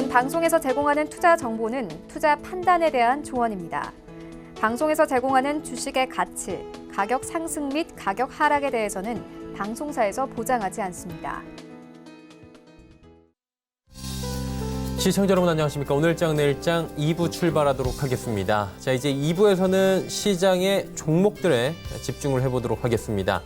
본 방송에서 제공하는 투자 정보는 투자 판단에 대한 조언입니다. 방송에서 제공하는 주식의 가치, 가격 상승 및 가격 하락에 대해서는 방송사에서 보장하지 않습니다. 시청자 여러분 안녕하십니까. 오늘장 내일장 2부 출발하도록 하겠습니다. 자, 이제 2부에서는 시장의 종목들에 집중을 해보도록 하겠습니다.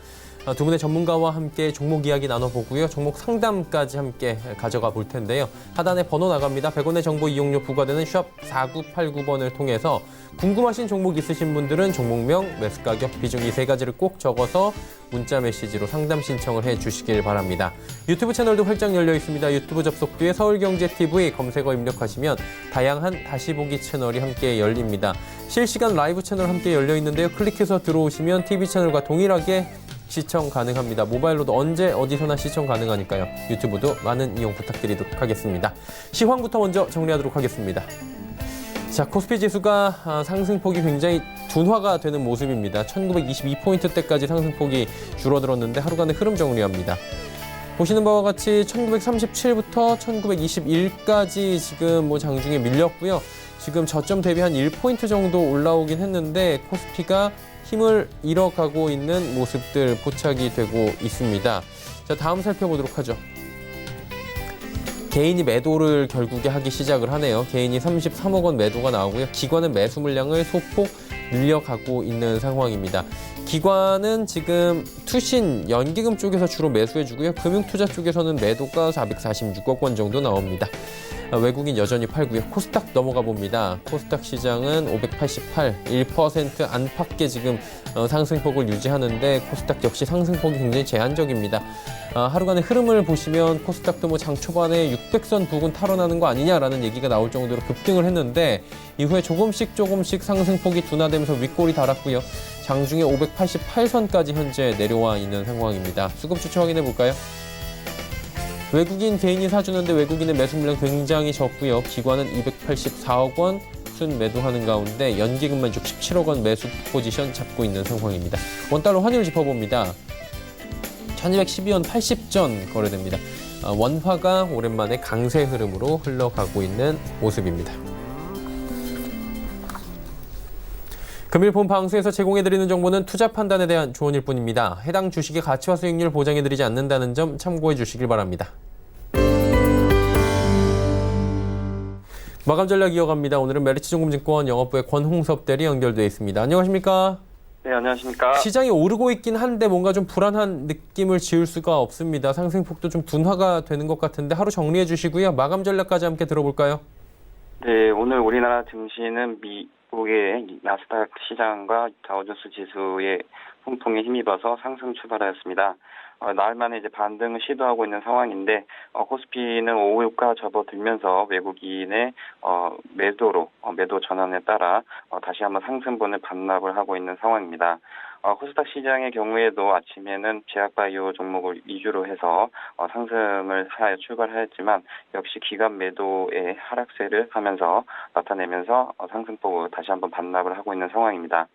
두 분의 전문가와 함께 종목 이야기 나눠보고요. 종목 상담까지 함께 가져가 볼 텐데요. 하단에 번호 나갑니다. 100원의 정보 이용료 부과되는 샵 4989번을 통해서 궁금하신 종목 있으신 분들은 종목명, 매수 가격, 비중 이 세 가지를 꼭 적어서 문자 메시지로 상담 신청을 해주시길 바랍니다. 유튜브 채널도 활짝 열려 있습니다. 유튜브 접속 뒤에 서울경제TV 검색어 입력하시면 다양한 다시 보기 채널이 함께 열립니다. 실시간 라이브 채널 함께 열려 있는데요. 클릭해서 들어오시면 TV 채널과 동일하게 시청 가능합니다. 모바일로도 언제 어디서나 시청 가능하니까요. 유튜브도 많은 이용 부탁드리도록 하겠습니다. 시황부터 먼저 정리하도록 하겠습니다. 자, 코스피 지수가 상승폭이 굉장히 둔화가 되는 모습입니다. 1922포인트대까지 상승폭이 줄어들었는데 하루간의 흐름 정리합니다. 보시는 바와 같이 1937부터 1921까지 지금 장중에 밀렸고요. 지금 저점 대비 한 1포인트 정도 올라오긴 했는데 코스피가 힘을 잃어가고 있는 모습들 포착이 되고 있습니다. 자, 다음 살펴보도록 하죠. 개인이 매도를 결국에 하기 시작을 하네요. 개인이 33억 원 매도가 나오고요. 기관은 매수 물량을 소폭 늘려가고 있는 상황입니다. 기관은 지금 투신, 연기금 쪽에서 주로 매수해주고요. 금융투자 쪽에서는 매도가 446억 원 정도 나옵니다. 외국인 여전히 팔고요. 코스닥 넘어가 봅니다. 코스닥 시장은 588, 1% 안팎의 지금 상승폭을 유지하는데 코스닥 역시 상승폭이 굉장히 제한적입니다. 하루간의 흐름을 보시면 코스닥도 장 초반에 600선 부근 탈환하는 거 아니냐라는 얘기가 나올 정도로 급등을 했는데 이후에 조금씩 상승폭이 둔화되면서 윗골이 달았고요. 장중에 588선까지 현재 내려와 있는 상황입니다. 수급 주체 확인해 볼까요? 외국인 개인이 사주는데 외국인의 매수 물량 굉장히 적고요. 기관은 284억 원 순 매도하는 가운데 연기금만 67억 원 매수 포지션 잡고 있는 상황입니다. 원달러 환율 짚어봅니다. 1212원 80전 거래됩니다. 원화가 오랜만에 강세 흐름으로 흘러가고 있는 모습입니다. 금일 본 방송에서 제공해드리는 정보는 투자 판단에 대한 조언일 뿐입니다. 해당 주식의 가치와 수익률 보장해드리지 않는다는 점 참고해 주시길 바랍니다. 마감 전략 이어갑니다. 오늘은 메리츠증권증권 영업부의 권홍섭 대리 연결되어 있습니다. 안녕하십니까? 네, 안녕하십니까? 시장이 오르고 있긴 한데 뭔가 좀 불안한 느낌을 지울 수가 없습니다. 상승폭도 좀 둔화가 되는 것 같은데 하루 정리해 주시고요. 마감 전략까지 함께 들어볼까요? 네, 오늘 우리나라 증시는 미국의 나스닥 시장과 다우존스 지수의 훈풍에 힘입어서 상승 출발하였습니다. 나흘 만에 이제 반등을 시도하고 있는 상황인데 코스피는 오후가 접어들면서 외국인의 매도 전환에 따라 다시 한번 상승분을 반납을 하고 있는 상황입니다. 코스닥 시장의 경우에도 아침에는 제약바이오 종목을 위주로 해서 상승을 하여 출발하였지만 역시 기관 매도의 하락세를 하면서 나타내면서 상승폭을 다시 한번 반납을 하고 있는 상황입니다.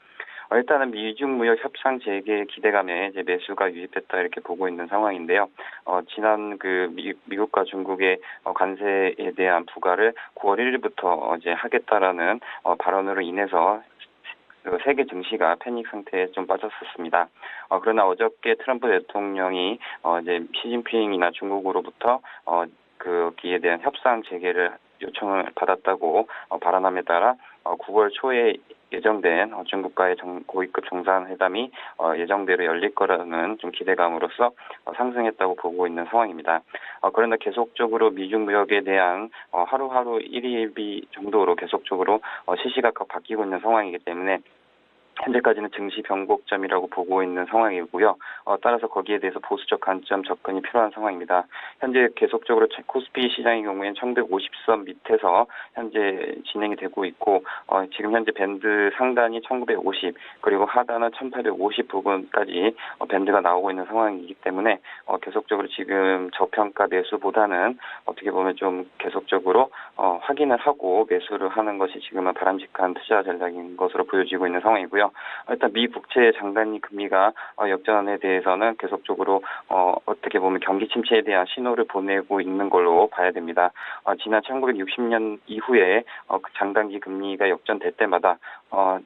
일단은 미중 무역 협상 재개 기대감에 이제 매수가 유입했다 이렇게 보고 있는 상황인데요. 지난 미국과 중국의 관세에 대한 부과를 9월 1일부터 이제 하겠다라는 발언으로 인해서 세계 증시가 패닉 상태에 좀 빠졌었습니다. 그러나 어저께 트럼프 대통령이 이제 시진핑이나 중국으로부터 거기에 대한 협상 재개를 요청을 받았다고 발언함에 따라 9월 초에 예정된 중국과의 고위급 정상회담이 예정대로 열릴 거라는 좀 기대감으로써 상승했다고 보고 있는 상황입니다. 그러나 계속적으로 미중 무역에 대한 하루하루 1위 정도로 계속적으로 시시각각 바뀌고 있는 상황이기 때문에 현재까지는 증시 변곡점이라고 보고 있는 상황이고요. 따라서 거기에 대해서 보수적 관점 접근이 필요한 상황입니다. 현재 계속적으로 코스피 시장의 경우에는 1950선 밑에서 현재 진행이 되고 있고 지금 현재 밴드 상단이 1950 그리고 하단은 1850 부분까지 밴드가 나오고 있는 상황이기 때문에 계속적으로 지금 저평가 매수보다는 어떻게 보면 좀 계속적으로 확인을 하고 매수를 하는 것이 지금은 바람직한 투자 전략인 것으로 보여지고 있는 상황이고요. 있는데요. 일단 미 국채 장단기 금리가 역전에 대해서는 계속적으로 어떻게 보면 경기 침체에 대한 신호를 보내고 있는 걸로 봐야 됩니다. 지난 1960년 이후에 그 장단기 금리가 역전될 때마다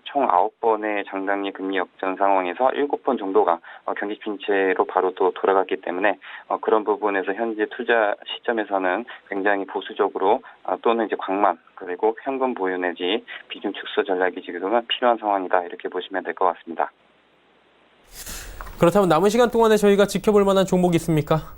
총 9번의 장단기 금리 역전 상황에서 7번 정도가 경기 침체로 바로 또 돌아갔기 때문에 그런 부분에서 현재 투자 시점에서는 굉장히 보수적으로 또는 이제 광만 그리고 현금 보유 내지 비중 축소 전략이 지금은 필요한 상황이다 이렇게 보시면 될 것 같습니다. 그렇다면 남은 시간 동안에 저희가 지켜볼 만한 종목이 있습니까?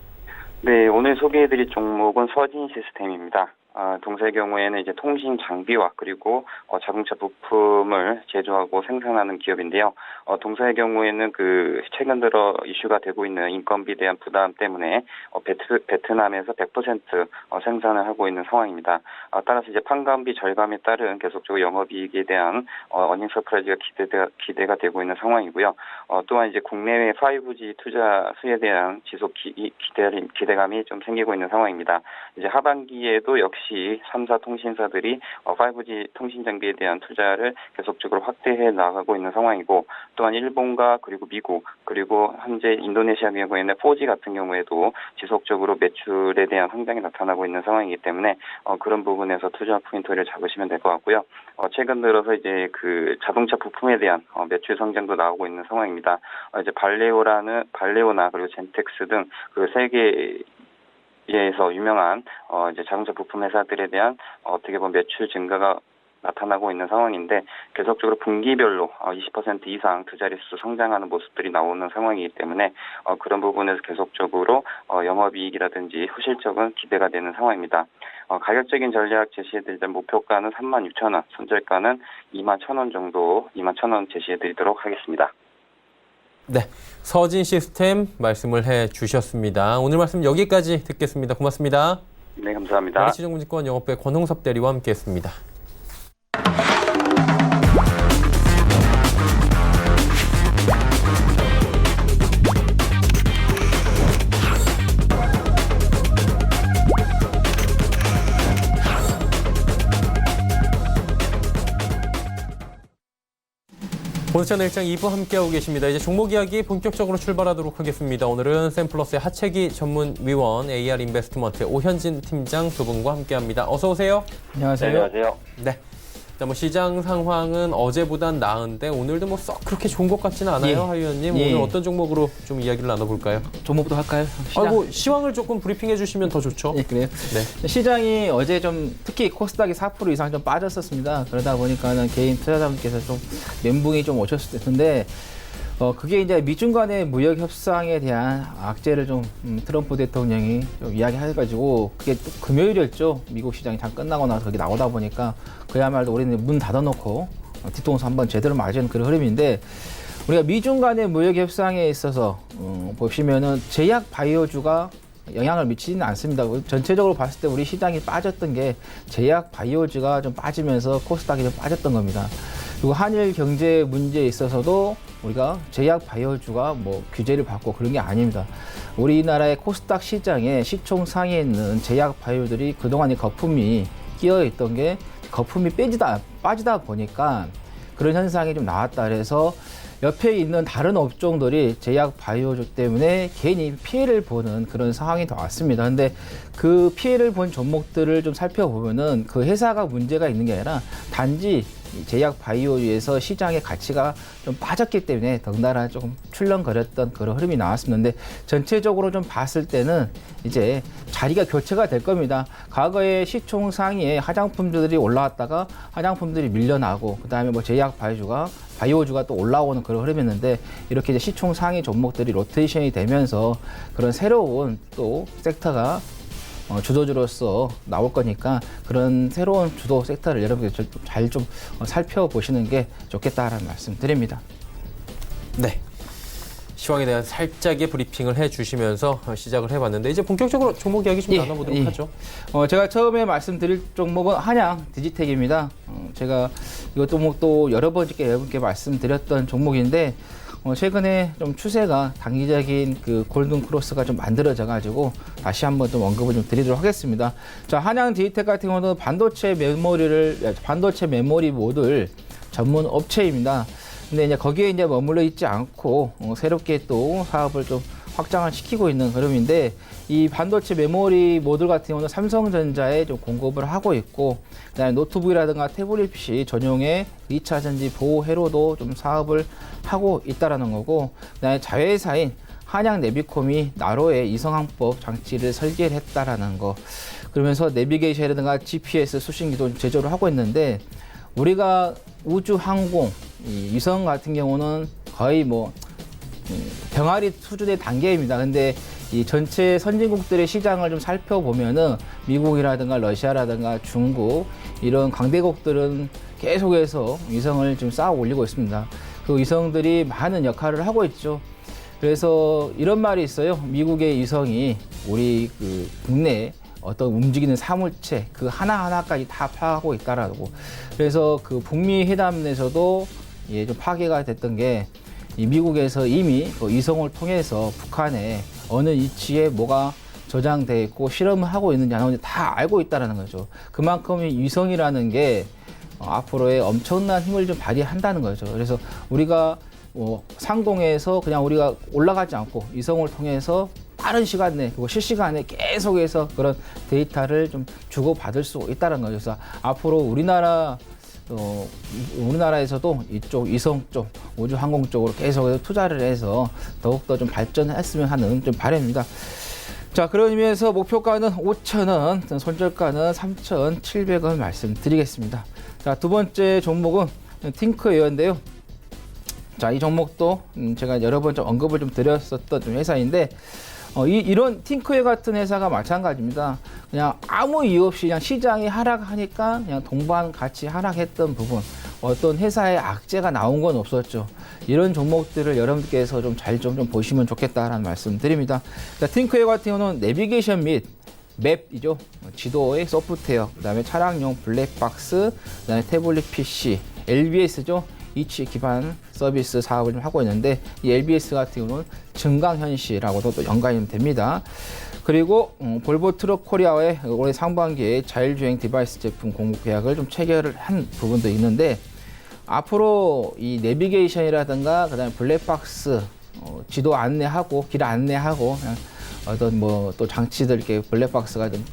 네, 오늘 소개해드릴 종목은 서진 시스템입니다. 동사의 경우에는 이제 통신 장비와 그리고 자동차 부품을 제조하고 생산하는 기업인데요. 동사의 경우에는 그 최근 들어 이슈가 되고 있는 인건비에 대한 부담 때문에 베트남에서 100% 생산을 하고 있는 상황입니다. 따라서 이제 판관비 절감에 따른 계속적으로 영업이익에 대한 어닝 서프라이즈가 기대가 되고 있는 상황이고요. 또한 이제 국내외 5G 투자 수에 대한 지속 기대감이 좀 생기고 있는 상황입니다. 이제 하반기에도 역시 3사 통신사들이 5G 통신 장비에 대한 투자를 계속적으로 확대해 나가고 있는 상황이고 또한 일본과 그리고 미국 그리고 현재 인도네시아 경우에는 4G 같은 경우에도 지속적으로 매출에 대한 성장이 나타나고 있는 상황이기 때문에 그런 부분에서 투자 포인트를 잡으시면 될 것 같고요. 최근 들어서 이제 그 자동차 부품에 대한 매출 성장도 나오고 있는 상황입니다. 이제 발레오나 그리고 젠텍스 등 그 세계 에서 유명한 이제 자동차 부품 회사들에 대한 어떻게 보면 매출 증가가 나타나고 있는 상황인데 계속적으로 분기별로 20% 이상 두 자릿수 성장하는 모습들이 나오는 상황이기 때문에 그런 부분에서 계속적으로 영업이익이라든지 후실적은 기대가 되는 상황입니다. 가격적인 전략 제시해드리자 목표가는 36,000원, 손절가는 21,000원 정도 21,000원 제시해드리도록 하겠습니다. 네, 서진 시스템 말씀을 해주셨습니다. 오늘 말씀 여기까지 듣겠습니다. 고맙습니다. 네, 감사합니다. 시정금융권 영업부의 권홍섭 대리와 함께했습니다. 오늘장 일장 2부 함께하고 계십니다. 이제 종목 이야기 본격적으로 출발하도록 하겠습니다. 오늘은 샘플러스의 하채기 전문위원 AR 인베스트먼트의 오현진 팀장 두 분과 함께합니다. 어서 오세요. 안녕하세요. 네, 안녕하세요. 네. 뭐 시장 상황은 어제보단 나은데 오늘도 뭐 썩 그렇게 좋은 것 같지는 않아요, 예. 하 의원님. 예. 오늘 어떤 종목으로 좀 이야기를 나눠볼까요? 종목부터 할까요? 시장. 아이고 시황을 조금 브리핑해 주시면 더 좋죠. 예, 그래요. 네. 시장이 어제 좀 특히 코스닥이 4% 이상 좀 빠졌었습니다. 그러다 보니까는 개인 투자자분께서 좀 멘붕이 좀 오셨을 텐데 그게 이제 미중 간의 무역 협상에 대한 악재를 좀 트럼프 대통령이 좀 이야기해가지고 그게 또 금요일이었죠. 미국 시장이 장 끝나고 나서 거기 나오다 보니까 그야말로 우리는 문 닫아놓고 뒤통수 한번 제대로 맞은 그런 흐름인데 우리가 미중 간의 무역 협상에 있어서 보시면은 제약 바이오주가 영향을 미치지는 않습니다. 전체적으로 봤을 때 우리 시장이 빠졌던 게 제약 바이오주가 좀 빠지면서 코스닥이 좀 빠졌던 겁니다. 그리고 한일 경제 문제에 있어서도 우리가 제약 바이오주가 뭐 규제를 받고 그런 게 아닙니다. 우리나라의 코스닥 시장에 시총 상위에 있는 제약 바이오들이 그동안의 거품이 끼어 있던 게 거품이 빠지다 보니까 그런 현상이 좀 나왔다. 그래서 옆에 있는 다른 업종들이 제약 바이오주 때문에 괜히 피해를 보는 그런 상황이 더 왔습니다. 근데 그 피해를 본 종목들을 좀 살펴보면은 그 회사가 문제가 있는 게 아니라 단지 제약 바이오주에서 시장의 가치가 좀 빠졌기 때문에 덩달아 조금 출렁거렸던 그런 흐름이 나왔었는데 전체적으로 좀 봤을 때는 이제 자리가 교체가 될 겁니다. 과거에 시총 상위에 화장품들이 올라왔다가 화장품들이 밀려나고 그다음에 뭐 제약 바이오주가 또 올라오는 그런 흐름이었는데 이렇게 이제 시총 상위 종목들이 로테이션이 되면서 그런 새로운 또 섹터가 주도주로서 나올 거니까 그런 새로운 주도 섹터를 여러분들 잘 좀 살펴보시는 게 좋겠다라는 말씀 드립니다. 네. 시황에 대한 살짝의 브리핑을 해주시면서 시작을 해봤는데 이제 본격적으로 종목 이야기 좀 나눠보도록 하죠. 제가 처음에 말씀드릴 종목은 한양 디지텍입니다. 제가 이 종목도 여러 번째 여러분께 말씀드렸던 종목인데 최근에 좀 추세가 단기적인 그 골든 크로스가 좀 만들어져 가지고 다시 한번 좀 언급을 좀 드리도록 하겠습니다. 자, 한양 디지텍 같은 경우는 반도체 메모리 모듈 전문 업체입니다. 근데 이제 거기에 이제 머물러 있지 않고 새롭게 또 사업을 좀 확장을 시키고 있는 흐름인데, 이 반도체 메모리 모듈 같은 경우는 삼성전자에 좀 공급을 하고 있고, 그다음에 노트북이라든가 태블릿 PC 전용의 2차 전지 보호 회로도 좀 사업을 하고 있다라는 거고, 그다음에 자회사인 한양 내비콤이 나로의 이성항법 장치를 설계를 했다라는 거. 그러면서 내비게이션이라든가 GPS 수신기도 제조를 하고 있는데, 우리가 우주 항공 이 위성 같은 경우는 거의 뭐 병아리 수준의 단계입니다. 근데 이 전체 선진국들의 시장을 좀 살펴보면은 미국이라든가 러시아라든가 중국 이런 강대국들은 계속해서 위성을 지금 쌓아 올리고 있습니다. 그 위성들이 많은 역할을 하고 있죠. 그래서 이런 말이 있어요. 미국의 위성이 우리 그 국내에 어떤 움직이는 사물체 그 하나하나까지 다 파악하고 있다라고. 그래서 그 북미 회담에서도 예, 좀 파괴가 됐던 게, 이 미국에서 이미 그 위성을 통해서 북한에 어느 위치에 뭐가 저장돼 있고 실험을 하고 있는지 안 하는지 다 알고 있다라는 거죠. 그만큼 이 위성이라는 게 앞으로의 엄청난 힘을 좀 발휘한다는 거죠. 그래서 우리가 상공에서 그냥 우리가 올라가지 않고 위성을 통해서 빠른 시간 내에 그리고 실시간에 계속해서 그런 데이터를 좀 주고받을 수 있다는 거죠. 그래서 앞으로 우리나라에서도 이쪽 위성 쪽, 우주 항공 쪽으로 계속해서 투자를 해서 더욱더 좀 발전했으면 하는 좀 바람입니다. 자, 그런 의미에서 목표가는 5,000원, 손절가는 3,700원 말씀드리겠습니다. 자, 두 번째 종목은 팅크웨어인데요. 자, 이 종목도 제가 여러 번 좀 언급을 좀 드렸었던 좀 회사인데, 이런 팅크웨어 같은 회사가 마찬가지입니다. 그냥 아무 이유 없이 그냥 시장이 하락하니까 그냥 동반 같이 하락했던 부분, 어떤 회사의 악재가 나온 건 없었죠. 이런 종목들을 여러분들께서 좀 잘 좀 보시면 좋겠다라는 말씀 드립니다. 팅크웨어 같은 경우는 내비게이션 및 맵이죠. 지도의 소프트웨어, 그다음에 차량용 블랙박스, 그다음에 태블릿 PC, LBS죠. 이치 기반 서비스 사업을 좀 하고 있는데, 이 LBS 같은 경우는 증강현실하고도 또 연관이 됩니다. 그리고 볼보 트럭 코리아와의 올해 상반기에 자율주행 디바이스 제품 공급 계약을 좀 체결을 한 부분도 있는데, 앞으로 이 내비게이션이라든가 그다음에 블랙박스 지도 안내하고 길 안내하고 어떤 뭐 또 장치들 이렇게 블랙박스가 좀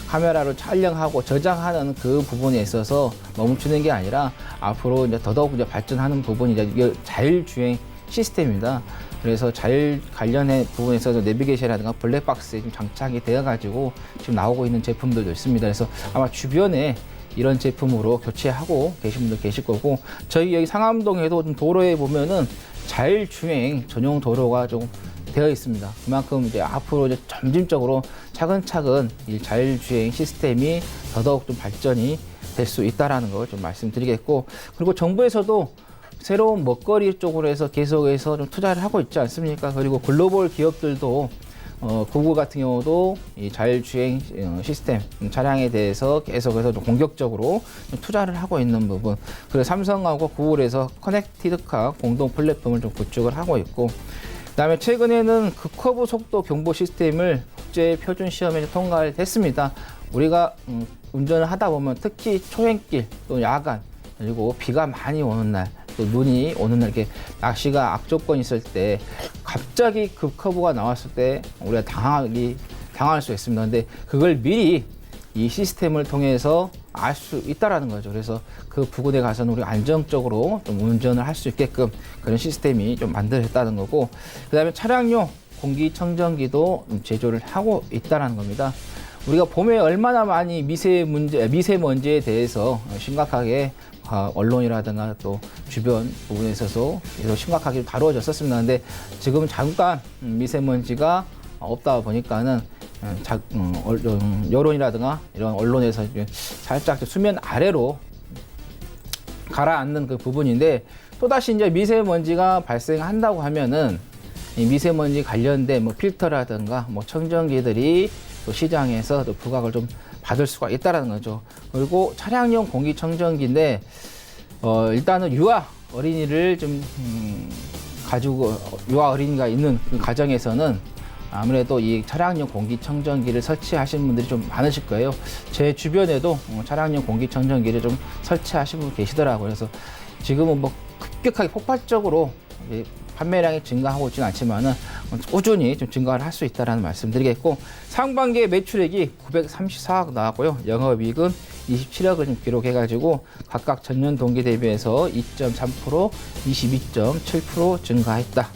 카메라로 촬영하고 저장하는 그 부분에 있어서 멈추는 게 아니라 앞으로 이제 더더욱 이제 발전하는 부분이 이제 자율주행 시스템입니다. 그래서 자율 관련의 부분에 있어서 내비게이션이라든가 블랙박스에 좀 장착이 되어가지고 지금 나오고 있는 제품들도 있습니다. 그래서 아마 주변에 이런 제품으로 교체하고 계신 분들 계실 거고, 저희 여기 상암동에도 좀 도로에 보면은 자율주행 전용 도로가 좀 되어 있습니다. 그만큼 이제 앞으로 이제 점진적으로 차근차근 이 자율주행 시스템이 더더욱 좀 발전이 될 수 있다라는 걸 좀 말씀드리겠고, 그리고 정부에서도 새로운 먹거리 쪽으로 해서 계속해서 좀 투자를 하고 있지 않습니까? 그리고 글로벌 기업들도 구글 같은 경우도 이 자율주행 시스템 차량에 대해서 계속해서 좀 공격적으로 좀 투자를 하고 있는 부분, 그리고 삼성하고 구글에서 커넥티드카 공동 플랫폼을 좀 구축을 하고 있고, 그다음에 최근에는 극커브 속도 경보 시스템을 국제 표준 시험에 통과를 했습니다. 우리가 운전을 하다 보면 특히 초행길 또 야간 그리고 비가 많이 오는 날 또 눈이 오는 날 이렇게 날씨가 악조건이 있을 때 갑자기 급커브가 나왔을 때 우리가 당할 수 있습니다. 근데 그걸 미리 이 시스템을 통해서 알 수 있다라는 거죠. 그래서 그 부근에 가서는 우리가 안정적으로 좀 운전을 할 수 있게끔 그런 시스템이 좀 만들어졌다는 거고, 그다음에 차량용 공기청정기도 제조를 하고 있다라는 겁니다. 우리가 봄에 얼마나 많이 미세먼지에 대해서 심각하게 언론이라든가 또 주변 부분에 있어서 계속 심각하게 다루어졌었습니다. 근데 지금 잠깐 미세먼지가 없다 보니까는 여론이라든가 이런 언론에서 살짝 수면 아래로 가라앉는 그 부분인데, 또다시 이제 미세먼지가 발생한다고 하면은 이 미세먼지 관련된 뭐 필터라든가 뭐 청정기들이 또 시장에서 또 부각을 좀 받을 수가 있다라는 거죠. 그리고 차량용 공기청정기인데 일단은 유아 어린이를 좀 가지고 유아 어린이가 있는 그 가정에서는 아무래도 이 차량용 공기청정기를 설치하신 분들이 좀 많으실 거예요. 제 주변에도 차량용 공기청정기를 좀 설치하신 분 계시더라고요. 그래서 지금은 뭐 급격하게 폭발적으로 판매량이 증가하고 있지는 않지만은 꾸준히 좀 증가를 할 수 있다라는 말씀드리겠고, 상반기에 매출액이 934억 나왔고요. 영업이익은 27억을 좀 기록해가지고 각각 전년 동기 대비해서 2.3%, 22.7% 증가했다.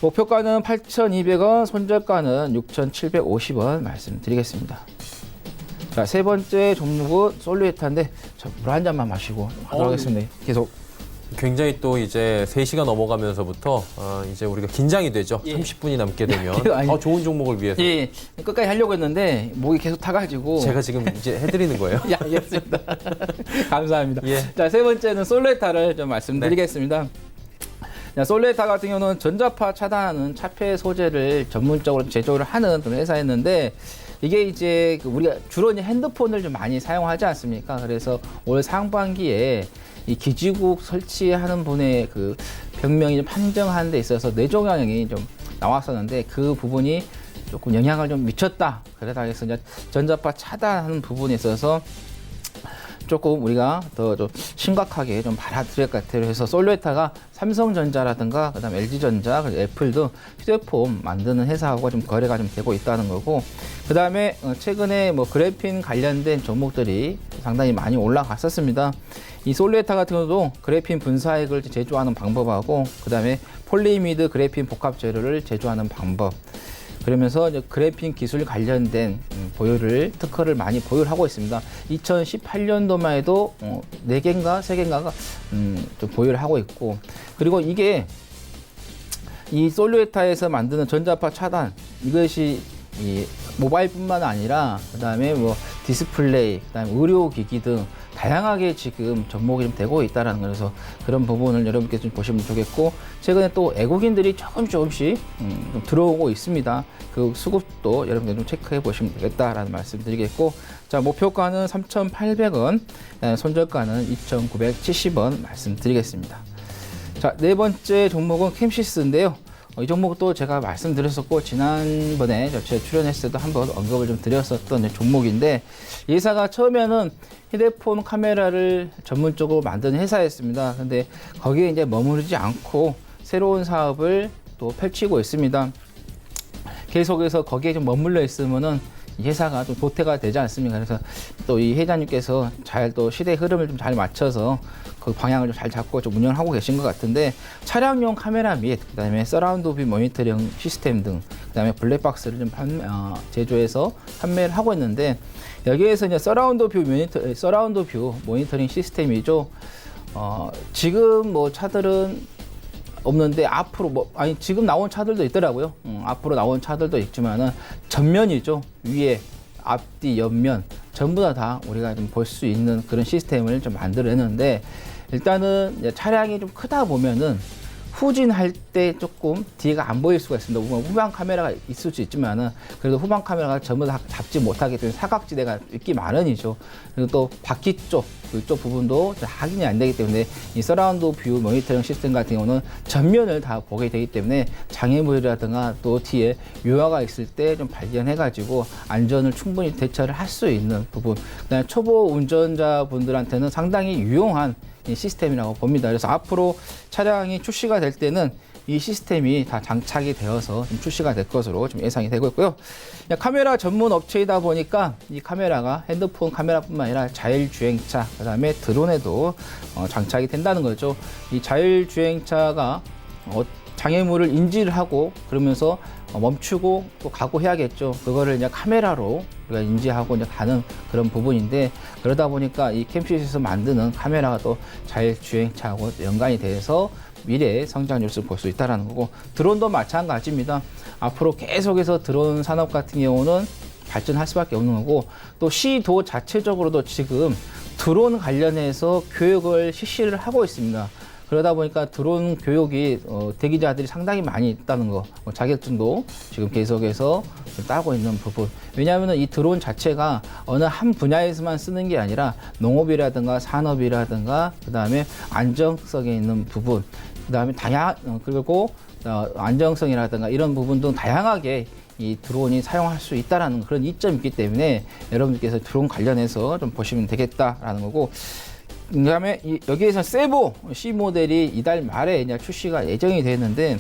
목표가는 8,200원, 손절가는 6,750원 말씀드리겠습니다. 자, 세 번째 종목은 솔루에타인데 물 한 잔만 마시고 하도록 하겠습니다. 계속. 굉장히 또 이제 3시가 넘어가면서부터 이제 우리가 긴장이 되죠. 예. 30분이 남게 되면 아니, 더 좋은 종목을 위해서 예, 끝까지 하려고 했는데 목이 계속 타가지고 제가 지금 이제 해드리는 거예요. 예, 알겠습니다. 감사합니다. 예. 자, 세 번째는 솔루에타를 좀 말씀드리겠습니다. 자, 솔루에타 같은 경우는 전자파 차단하는 차폐 소재를 전문적으로 제조를 하는 그런 회사였는데, 이게 이제 우리가 주로 이제 핸드폰을 좀 많이 사용하지 않습니까? 그래서 올 상반기에 이 기지국 설치하는 분의 그 병명이 좀 판정하는 데 있어서 뇌종 영향이 좀 나왔었는데, 그 부분이 조금 영향을 좀 미쳤다. 그러다 해서 이제 전자파 차단하는 부분에 있어서 조금 우리가 더 좀 심각하게 좀 받아들일 것 같아요. 그래서 솔루에타가 삼성전자라든가 그다음 LG전자, 애플도 휴대폰 만드는 회사하고 좀 거래가 좀 되고 있다는 거고, 그다음에 최근에 뭐 그래핀 관련된 종목들이 상당히 많이 올라갔었습니다. 이 솔루에타 같은 경우도 그래핀 분사액을 제조하는 방법하고, 그다음에 폴리미드 그래핀 복합 재료를 제조하는 방법, 그러면서 이제 그래핀 기술 관련된 특허를 많이 보유를 하고 있습니다. 2018년도만 해도 4개인가 3개인가가 좀 보유를 하고 있고, 그리고 이게 이 솔루에타에서 만드는 전자파 차단, 이것이 이 모바일뿐만 아니라 그다음에 뭐 디스플레이, 그다음에 의료기기 등 다양하게 지금 접목이 좀 되고 있다라는 거라서 그런 부분을 여러분께서 좀 보시면 좋겠고, 최근에 또 외국인들이 조금씩 좀 들어오고 있습니다. 그 수급도 여러분들 좀 체크해 보시면 되겠다라는 말씀드리겠고, 자, 목표가는 3,800원, 손절가는 2,970원 말씀드리겠습니다. 자, 네 번째 종목은 캠시스인데요. 이 종목도 제가 말씀드렸었고, 지난번에 제가 출연했을 때도 한번 언급을 좀 드렸었던 종목인데, 이 회사가 처음에는 휴대폰 카메라를 전문적으로 만드는 회사였습니다. 근데 거기에 이제 머무르지 않고 새로운 사업을 또 펼치고 있습니다. 계속해서 거기에 좀 머물러 있으면은 이 회사가 좀 도태가 되지 않습니까? 그래서 또 이 회장님께서 잘 또 시대 흐름을 좀 잘 맞춰서 그 방향을 좀 잘 잡고 좀 운영을 하고 계신 것 같은데, 차량용 카메라 및 그다음에 서라운드 뷰 모니터링 시스템 등 그다음에 블랙박스를 좀 제조해서 판매를 하고 있는데, 여기에서 이제 서라운드 뷰 모니터링 시스템이죠. 지금 뭐 차들은 없는데 앞으로 지금 나온 차들도 있더라고요. 앞으로 나온 차들도 있지만은 전면이죠. 위에 앞뒤 옆면 전부 다 우리가 좀 볼 수 있는 그런 시스템을 좀 만들어내는데, 일단은 이제 차량이 좀 크다 보면은 후진할 때 조금 뒤가 안 보일 수가 있습니다. 후방 카메라가 있을 수 있지만은 그래도 후방 카메라가 전부 다 잡지 못하기 때문에 사각지대가 있기 마련이죠. 그리고 또 바퀴 그쪽 부분도 확인이 안 되기 때문에 이 서라운드 뷰 모니터링 시스템 같은 경우는 전면을 다 보게 되기 때문에 장애물이라든가 또 뒤에 유화가 있을 때 좀 발견해가지고 안전을 충분히 대처를 할 수 있는 부분, 그다음에 초보 운전자분들한테는 상당히 유용한 이 시스템이라고 봅니다. 그래서 앞으로 차량이 출시가 될 때는 이 시스템이 다 장착이 되어서 좀 출시가 될 것으로 좀 예상이 되고 있고요. 카메라 전문 업체이다 보니까 이 카메라가 핸드폰 카메라뿐만 아니라 자율주행차, 그다음에 드론에도 장착이 된다는 거죠. 이 자율주행차가 장애물을 인지를 하고 그러면서 멈추고 또 각오해야겠죠. 그거를 이제 카메라로 우리가 인지하고 이제 가는 그런 부분인데, 그러다 보니까 이 캠시스에서 만드는 카메라가 또 자율주행차하고 연관이 돼서 미래의 성장률을 볼 수 있다는 거고, 드론도 마찬가지입니다. 앞으로 계속해서 드론 산업 같은 경우는 발전할 수밖에 없는 거고, 또 시도 자체적으로도 지금 드론 관련해서 교육을 실시를 하고 있습니다. 그러다 보니까 드론 교육이 대기자들이 상당히 많이 있다는 거, 자격증도 지금 계속해서 따고 있는 부분. 왜냐하면 이 드론 자체가 어느 한 분야에서만 쓰는 게 아니라 농업이라든가 산업이라든가 그다음에 안정성에 있는 부분, 그다음에 그리고 안정성이라든가 이런 부분 등 다양하게 이 드론이 사용할 수 있다라는 그런 이점이 있기 때문에 여러분께서 드론 관련해서 좀 보시면 되겠다라는 거고, 그다음에 여기에서 세보 C 모델이 이달 말에 이제 출시가 예정이 되는데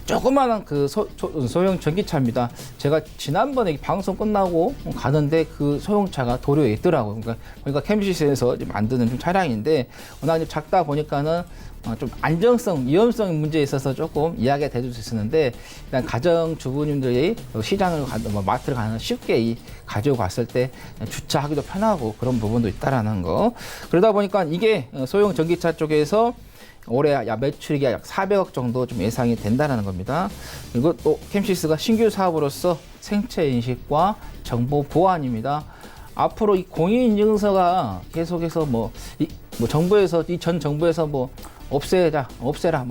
조그마한 그 소형 전기차입니다. 제가 지난번에 방송 끝나고 가는데 그 소형차가 도로에 있더라고요. 그러니까 캠시스에서 만드는 좀 차량인데 워낙 좀 작다 보니까는 좀 안정성, 위험성 문제에 있어서 조금 이야기가 될 수 있었는데 일단 가정주부님들이 시장을 마트를 가는 쉽게 가지고 갔을 때 주차하기도 편하고 그런 부분도 있다라는 거. 그러다 보니까 이게 소형 전기차 쪽에서 올해 매출이 약 400억 정도 좀 예상이 된다는 겁니다. 그리고 또 캠시스가 신규 사업으로서 생체 인식과 정보 보안입니다. 앞으로 이 공인인증서가 계속해서 정부에서 전 정부에서 없애라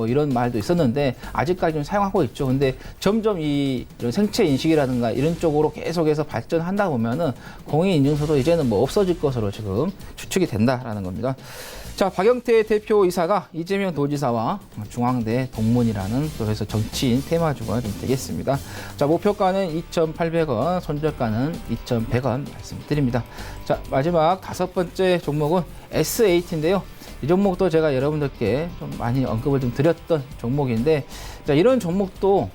이런 말도 있었는데 아직까지 좀 사용하고 있죠. 근데 점점 이런 생체 인식이라든가 이런 쪽으로 계속해서 발전한다 보면은 공인인증서도 이제는 없어질 것으로 지금 추측이 된다라는 겁니다. 자, 박영태 대표이사가 이재명 도지사와 중앙대 동문이라는 또 해서 정치인 테마주가 좀 되겠습니다. 자, 목표가는 2,800원, 손절가는 2,100원 말씀드립니다. 자, 마지막 5번째 종목은 S8인데요. 이 종목도 제가 여러분들께 좀 많이 언급을 좀 드렸던 종목인데, 자, 이런 종목도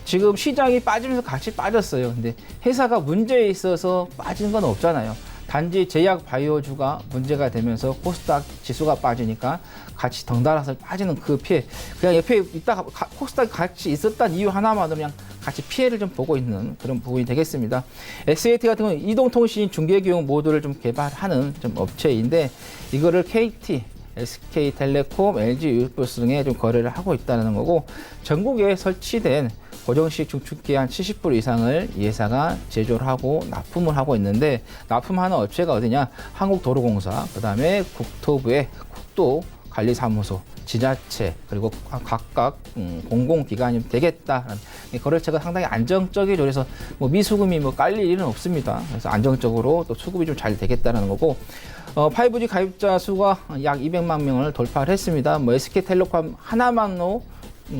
지금 시장이 빠지면서 같이 빠졌어요. 근데 회사가 문제에 있어서 빠진 건 없잖아요. 단지 제약 바이오주가 문제가 되면서 코스닥 지수가 빠지니까 같이 덩달아서 빠지는 그 피해. 그냥 옆에 있다가 코스닥 같이 있었던 이유 하나만으로 그냥 같이 피해를 좀 보고 있는 그런 부분이 되겠습니다. SAT 같은 경우는 이동통신 중계기용 모듈을 좀 개발하는 좀 업체인데 이거를 KT, SK텔레콤, LG유니버스 등에 좀 거래를 하고 있다는 거고 전국에 설치된 고정식 중축기 한 70불 이상을 이 회사가 제조를 하고 납품을 하고 있는데 납품하는 업체가 어디냐? 한국도로공사, 그 다음에 국토부의 국도관리사무소, 지자체 그리고 각각 공공기관이 되겠다라는 거래처가 상당히 안정적이죠. 그래서 미수금이 깔릴 일은 없습니다. 그래서 안정적으로 또 수급이 좀 잘 되겠다는 거고 5G 가입자 수가 약 200만 명을 돌파를 했습니다. SK텔레콤 하나만로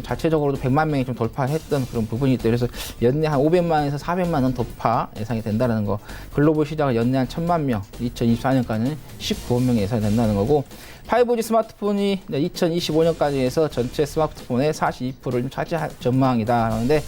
자체적으로도 100만 명이 좀 돌파했던 그런 부분이 있대요. 그래서 연내 한 500만에서 400만 원 돌파 예상이 된다는 거. 글로벌 시장은 연내 한 1000만 명, 2024년까지는 19억 명이 예상이 된다는 거고 5G 스마트폰이 2025년까지 해서 전체 스마트폰의 42%를 좀 차지할 전망이다. 그런데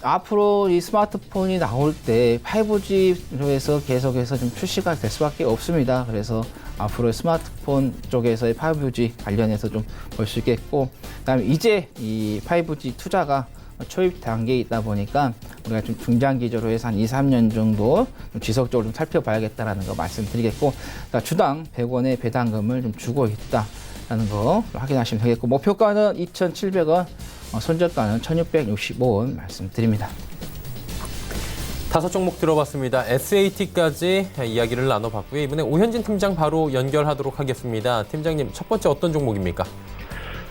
앞으로 이 스마트폰이 나올 때 5G에서 계속해서 좀 출시가 될 수밖에 없습니다. 그래서 앞으로 스마트폰 쪽에서의 5G 관련해서 좀 볼 수 있겠고, 그다음에 이제 이 5G 투자가 초입 단계에 있다 보니까 우리가 좀 중장기적으로 해서 한 2, 3년 정도 좀 지속적으로 좀 살펴봐야겠다라는 거 말씀드리겠고, 그러니까 주당 100원의 배당금을 좀 주고 있다라는 거 확인하시면 되겠고, 목표가는 2,700원, 손절가는 1,665원 말씀드립니다. 5종목 들어봤습니다. SAT까지 이야기를 나눠봤고요. 이번에 오현진 팀장 바로 연결하도록 하겠습니다. 팀장님, 첫 번째 어떤 종목입니까?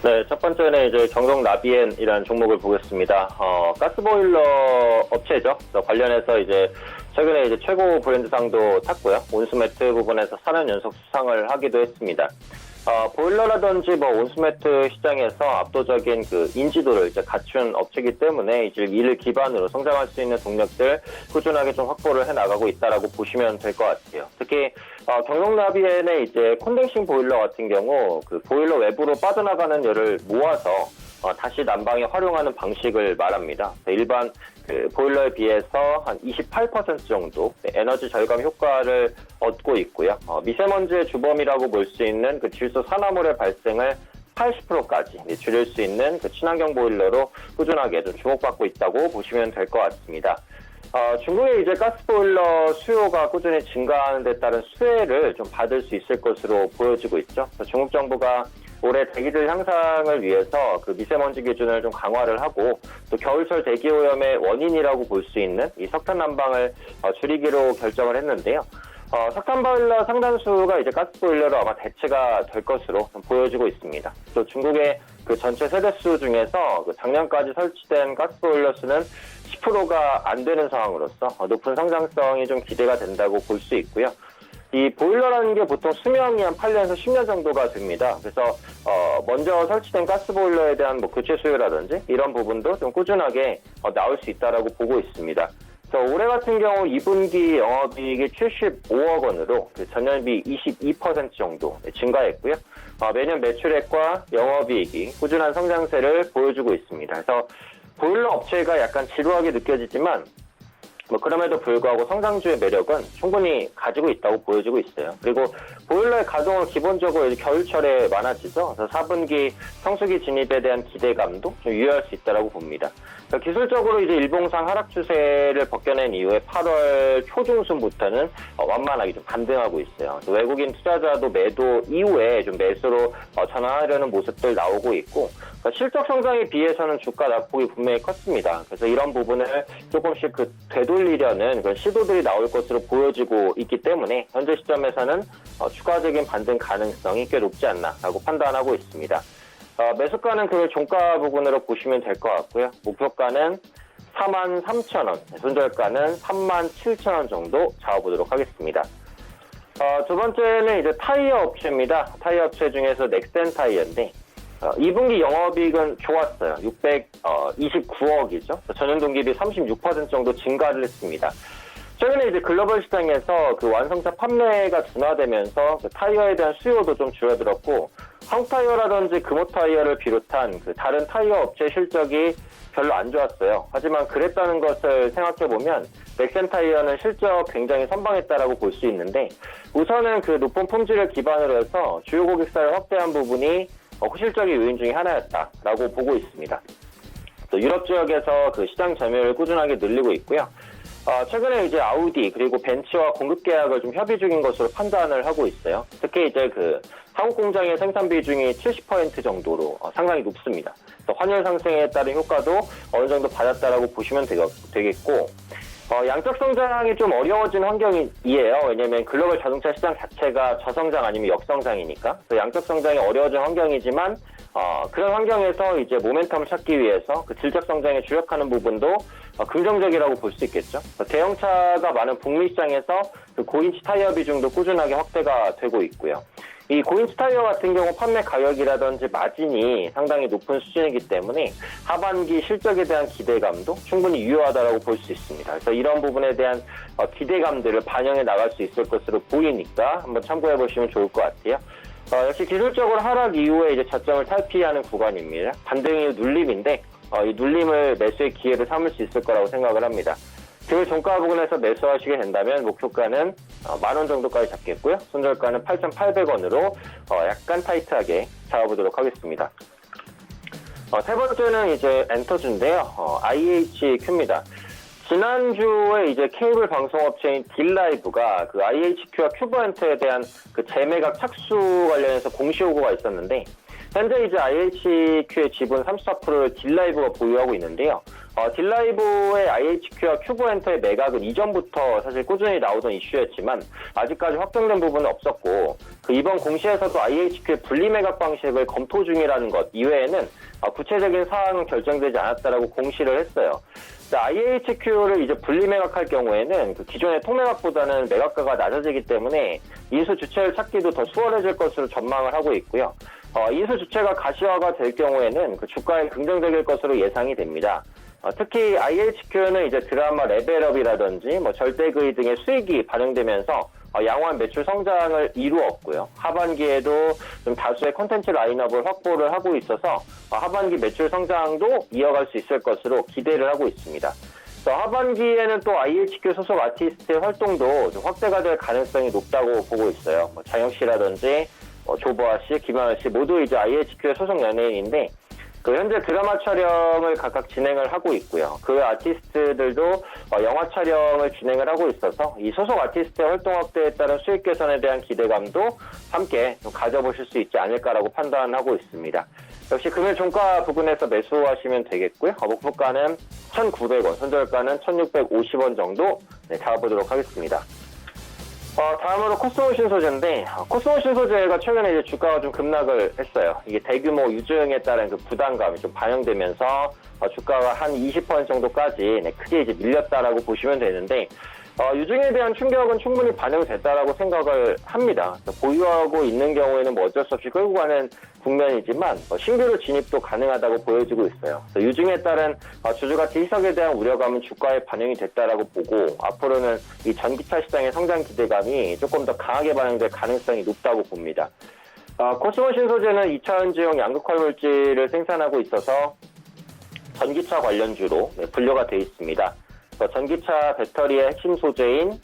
네, 첫 번째는 이제 경성나비엔이라는 종목을 보겠습니다. 가스보일러 업체죠. 관련해서 이제 최근에 이제 최고 브랜드상도 탔고요. 온수매트 부분에서 4년 연속 수상을 하기도 했습니다. 보일러라든지 온수매트 시장에서 압도적인 그 인지도를 이제 갖춘 업체이기 때문에 이제 이를 기반으로 성장할 수 있는 동력들 꾸준하게 좀 확보를 해 나가고 있다라고 보시면 될 것 같아요. 특히 경성나비엔의 이제 콘덴싱 보일러 같은 경우 그 보일러 외부로 빠져나가는 열을 모아서 다시 난방에 활용하는 방식을 말합니다. 일반 그 보일러에 비해서 한 28% 정도 에너지 절감 효과를 얻고 있고요. 미세먼지의 주범이라고 볼 수 있는 그 질소 산화물의 발생을 80%까지 줄일 수 있는 그 친환경 보일러로 꾸준하게 좀 주목받고 있다고 보시면 될 것 같습니다. 중국의 이제 가스보일러 수요가 꾸준히 증가하는 데 따른 수혜를 좀 받을 수 있을 것으로 보여지고 있죠. 중국 정부가 올해 대기질 향상을 위해서 그 미세먼지 기준을 좀 강화를 하고 또 겨울철 대기오염의 원인이라고 볼 수 있는 이 석탄 난방을 줄이기로 결정을 했는데요. 석탄 보일러 상당수가 이제 가스보일러로 아마 대체가 될 것으로 좀 보여지고 있습니다. 또 중국의 그 전체 세대수 중에서 그 작년까지 설치된 가스보일러 수는 10%가 안 되는 상황으로서 높은 성장성이 좀 기대가 된다고 볼 수 있고요. 이 보일러라는 게 보통 수명이 한 8년에서 10년 정도가 됩니다. 그래서 먼저 설치된 가스보일러에 대한 교체 수요라든지 이런 부분도 좀 꾸준하게 나올 수 있다라고 보고 있습니다. 올해 같은 경우 2분기 영업이익이 75억 원으로 그 전년비 22% 정도 증가했고요. 매년 매출액과 영업이익이 꾸준한 성장세를 보여주고 있습니다. 그래서 보일러 업체가 약간 지루하게 느껴지지만 그럼에도 불구하고 성장주의 매력은 충분히 가지고 있다고 보여지고 있어요. 그리고 보일러의 가동은 기본적으로 이제 겨울철에 많아지죠. 그래서 4분기 성수기 진입에 대한 기대감도 좀 유효할 수 있다고 봅니다. 기술적으로 이제 일봉상 하락 추세를 벗겨낸 이후에 8월 초중순부터는 완만하게 좀 반등하고 있어요. 외국인 투자자도 매도 이후에 좀 매수로 전환하려는 모습들 나오고 있고, 실적 성장에 비해서는 주가 낙폭이 분명히 컸습니다. 그래서 이런 부분을 조금씩 되돌리려는 그런 시도들이 나올 것으로 보여지고 있기 때문에 현재 시점에서는 추가적인 반등 가능성이 꽤 높지 않나라고 판단하고 있습니다. 매수가는 그 종가 부분으로 보시면 될 것 같고요. 목표가는 43,000원, 손절가는 37,000원 정도 잡아보도록 하겠습니다. 두 번째는 이제 타이어 업체입니다. 타이어 업체 중에서 넥센 타이어인데 2분기 영업이익은 좋았어요. 629억이죠. 전년 동기비 36% 정도 증가를 했습니다. 최근에 이제 글로벌 시장에서 그 완성차 판매가 둔화되면서 그 타이어에 대한 수요도 좀 줄어들었고, 한국 타이어라든지 금호 타이어를 비롯한 그 다른 타이어 업체 실적이 별로 안 좋았어요. 하지만 그랬다는 것을 생각해보면 넥센 타이어는 실적 굉장히 선방했다라고 볼 수 있는데, 우선은 그 높은 품질을 기반으로 해서 주요 고객사를 확대한 부분이 호실적인 요인 중에 하나였다라고 보고 있습니다. 또 유럽 지역에서 그 시장 점유율을 꾸준하게 늘리고 있고요. 최근에 이제 아우디 그리고 벤츠와 공급 계약을 좀 협의 중인 것으로 판단을 하고 있어요. 특히 이제 그 한국 공장의 생산 비중이 70% 정도로 상당히 높습니다. 환율 상승에 따른 효과도 어느 정도 받았다라고 보시면 되겠고, 양적 성장이 좀 어려워진 환경이에요. 왜냐하면 글로벌 자동차 시장 자체가 저성장 아니면 역성장이니까. 그래서 양적 성장이 어려워진 환경이지만 그런 환경에서 이제 모멘텀을 찾기 위해서 그 질적 성장에 주력하는 부분도 긍정적이라고 볼 수 있겠죠. 대형차가 많은 북미 시장에서 그 고인치 타이어 비중도 꾸준하게 확대가 되고 있고요. 이 고인치 타이어 같은 경우 판매 가격이라든지 마진이 상당히 높은 수준이기 때문에 하반기 실적에 대한 기대감도 충분히 유효하다고 볼 수 있습니다. 그래서 이런 부분에 대한 기대감들을 반영해 나갈 수 있을 것으로 보이니까 한번 참고해 보시면 좋을 것 같아요. 역시 기술적으로 하락 이후에 이제 저점을 탈피하는 구간입니다. 반등 이후 눌림인데 이 눌림을 매수의 기회로 삼을 수 있을 거라고 생각을 합니다. 그 종가 부분에서 매수하시게 된다면 목표가는 10,000원 정도까지 잡겠고요. 손절가는 8,800원으로 약간 타이트하게 잡아보도록 하겠습니다. 세 번째는 이제 엔터주인데요. IHQ입니다. 지난주에 이제 케이블 방송업체인 딜라이브가 그 IHQ와 큐버엔터에 대한 그 재매각 착수 관련해서 공시효고가 있었는데, 현재 이제 IHQ의 지분 34%를 딜라이브가 보유하고 있는데요. 딜라이브의 IHQ와 큐버엔터의 매각은 이전부터 사실 꾸준히 나오던 이슈였지만 아직까지 확정된 부분은 없었고, 그 이번 공시에서도 IHQ의 분리 매각 방식을 검토 중이라는 것 이외에는 구체적인 사항은 결정되지 않았다라고 공시를 했어요. IHQ를 이제 분리 매각할 경우에는 그 기존의 통매각보다는 매각가가 낮아지기 때문에 인수 주체를 찾기도 더 수월해질 것으로 전망을 하고 있고요. 인수 주체가 가시화가 될 경우에는 그 주가에 긍정적일 것으로 예상이 됩니다. 특히 IHQ는 이제 드라마 레벨업이라든지 절대그의 등의 수익이 반영되면서 양호한 매출 성장을 이루었고요. 하반기에도 좀 다수의 콘텐츠 라인업을 확보를 하고 있어서 하반기 매출 성장도 이어갈 수 있을 것으로 기대를 하고 있습니다. 하반기에는 또 IHQ 소속 아티스트의 활동도 좀 확대가 될 가능성이 높다고 보고 있어요. 장혁 씨라든지 조보아 씨, 김하늘 씨 모두 이제 IHQ의 소속 연예인인데, 그 현재 드라마 촬영을 각각 진행을 하고 있고요. 그 아티스트들도 영화 촬영을 진행을 하고 있어서 이 소속 아티스트의 활동 확대에 따른 수익 개선에 대한 기대감도 함께 좀 가져보실 수 있지 않을까라고 판단하고 있습니다. 역시 금일 종가 부분에서 매수하시면 되겠고요. 목표가는 1,900원, 손절가는 1,650원 정도 잡아보도록 하겠습니다. 다음으로 코스모신 소재인데, 코스모신 소재가 최근에 이제 주가가 좀 급락을 했어요. 이게 대규모 유증에 따른 그 부담감이 좀 반영되면서 주가가 한 20% 정도까지 크게 이제 밀렸다라고 보시면 되는데, 유증에 대한 충격은 충분히 반영됐다라고 생각을 합니다. 보유하고 있는 경우에는 뭐 어쩔 수 없이 끌고 가는 국면이지만 신규로 진입도 가능하다고 보여지고 있어요. 유증에 따른 주주가치 희석에 대한 우려감은 주가에 반영이 됐다라고 보고 앞으로는 이 전기차 시장의 성장 기대감이 조금 더 강하게 반영될 가능성이 높다고 봅니다. 코스모 신소재는 2차 전지용 양극화 물질을 생산하고 있어서 전기차 관련주로 분류가 되어 있습니다. 전기차 배터리의 핵심 소재인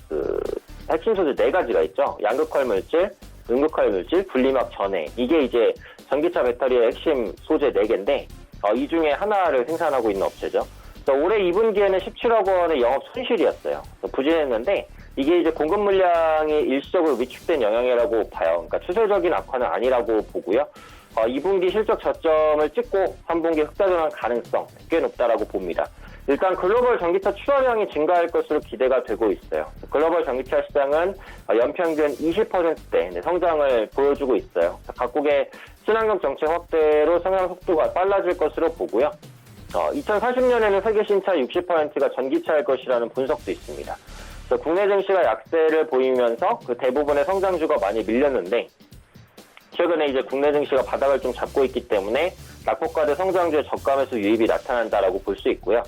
핵심 소재 4가지가 있죠. 양극화 물질, 음극화 물질, 분리막 전해. 이게 이제 전기차 배터리의 핵심 소재 4개인데 이 중에 하나를 생산하고 있는 업체죠. 올해 2분기에는 17억 원의 영업 손실이었어요. 부진했는데 이게 이제 공급 물량이 일시적으로 위축된 영향이라고 봐요. 그러니까 추세적인 악화는 아니라고 보고요. 2분기 실적 저점을 찍고 3분기 흑자전환 가능성 꽤 높다라고 봅니다. 일단 글로벌 전기차 출하량이 증가할 것으로 기대가 되고 있어요. 글로벌 전기차 시장은 연평균 20%대 성장을 보여주고 있어요. 각국의 친환경 정책 확대로 성장 속도가 빨라질 것으로 보고요. 2040년에는 세계 신차 60%가 전기차일 것이라는 분석도 있습니다. 그래서 국내 증시가 약세를 보이면서 그 대부분의 성장주가 많이 밀렸는데 최근에 이제 국내 증시가 바닥을 좀 잡고 있기 때문에 낙폭과대 성장주의 저가매수 유입이 나타난다라고 볼 수 있고요.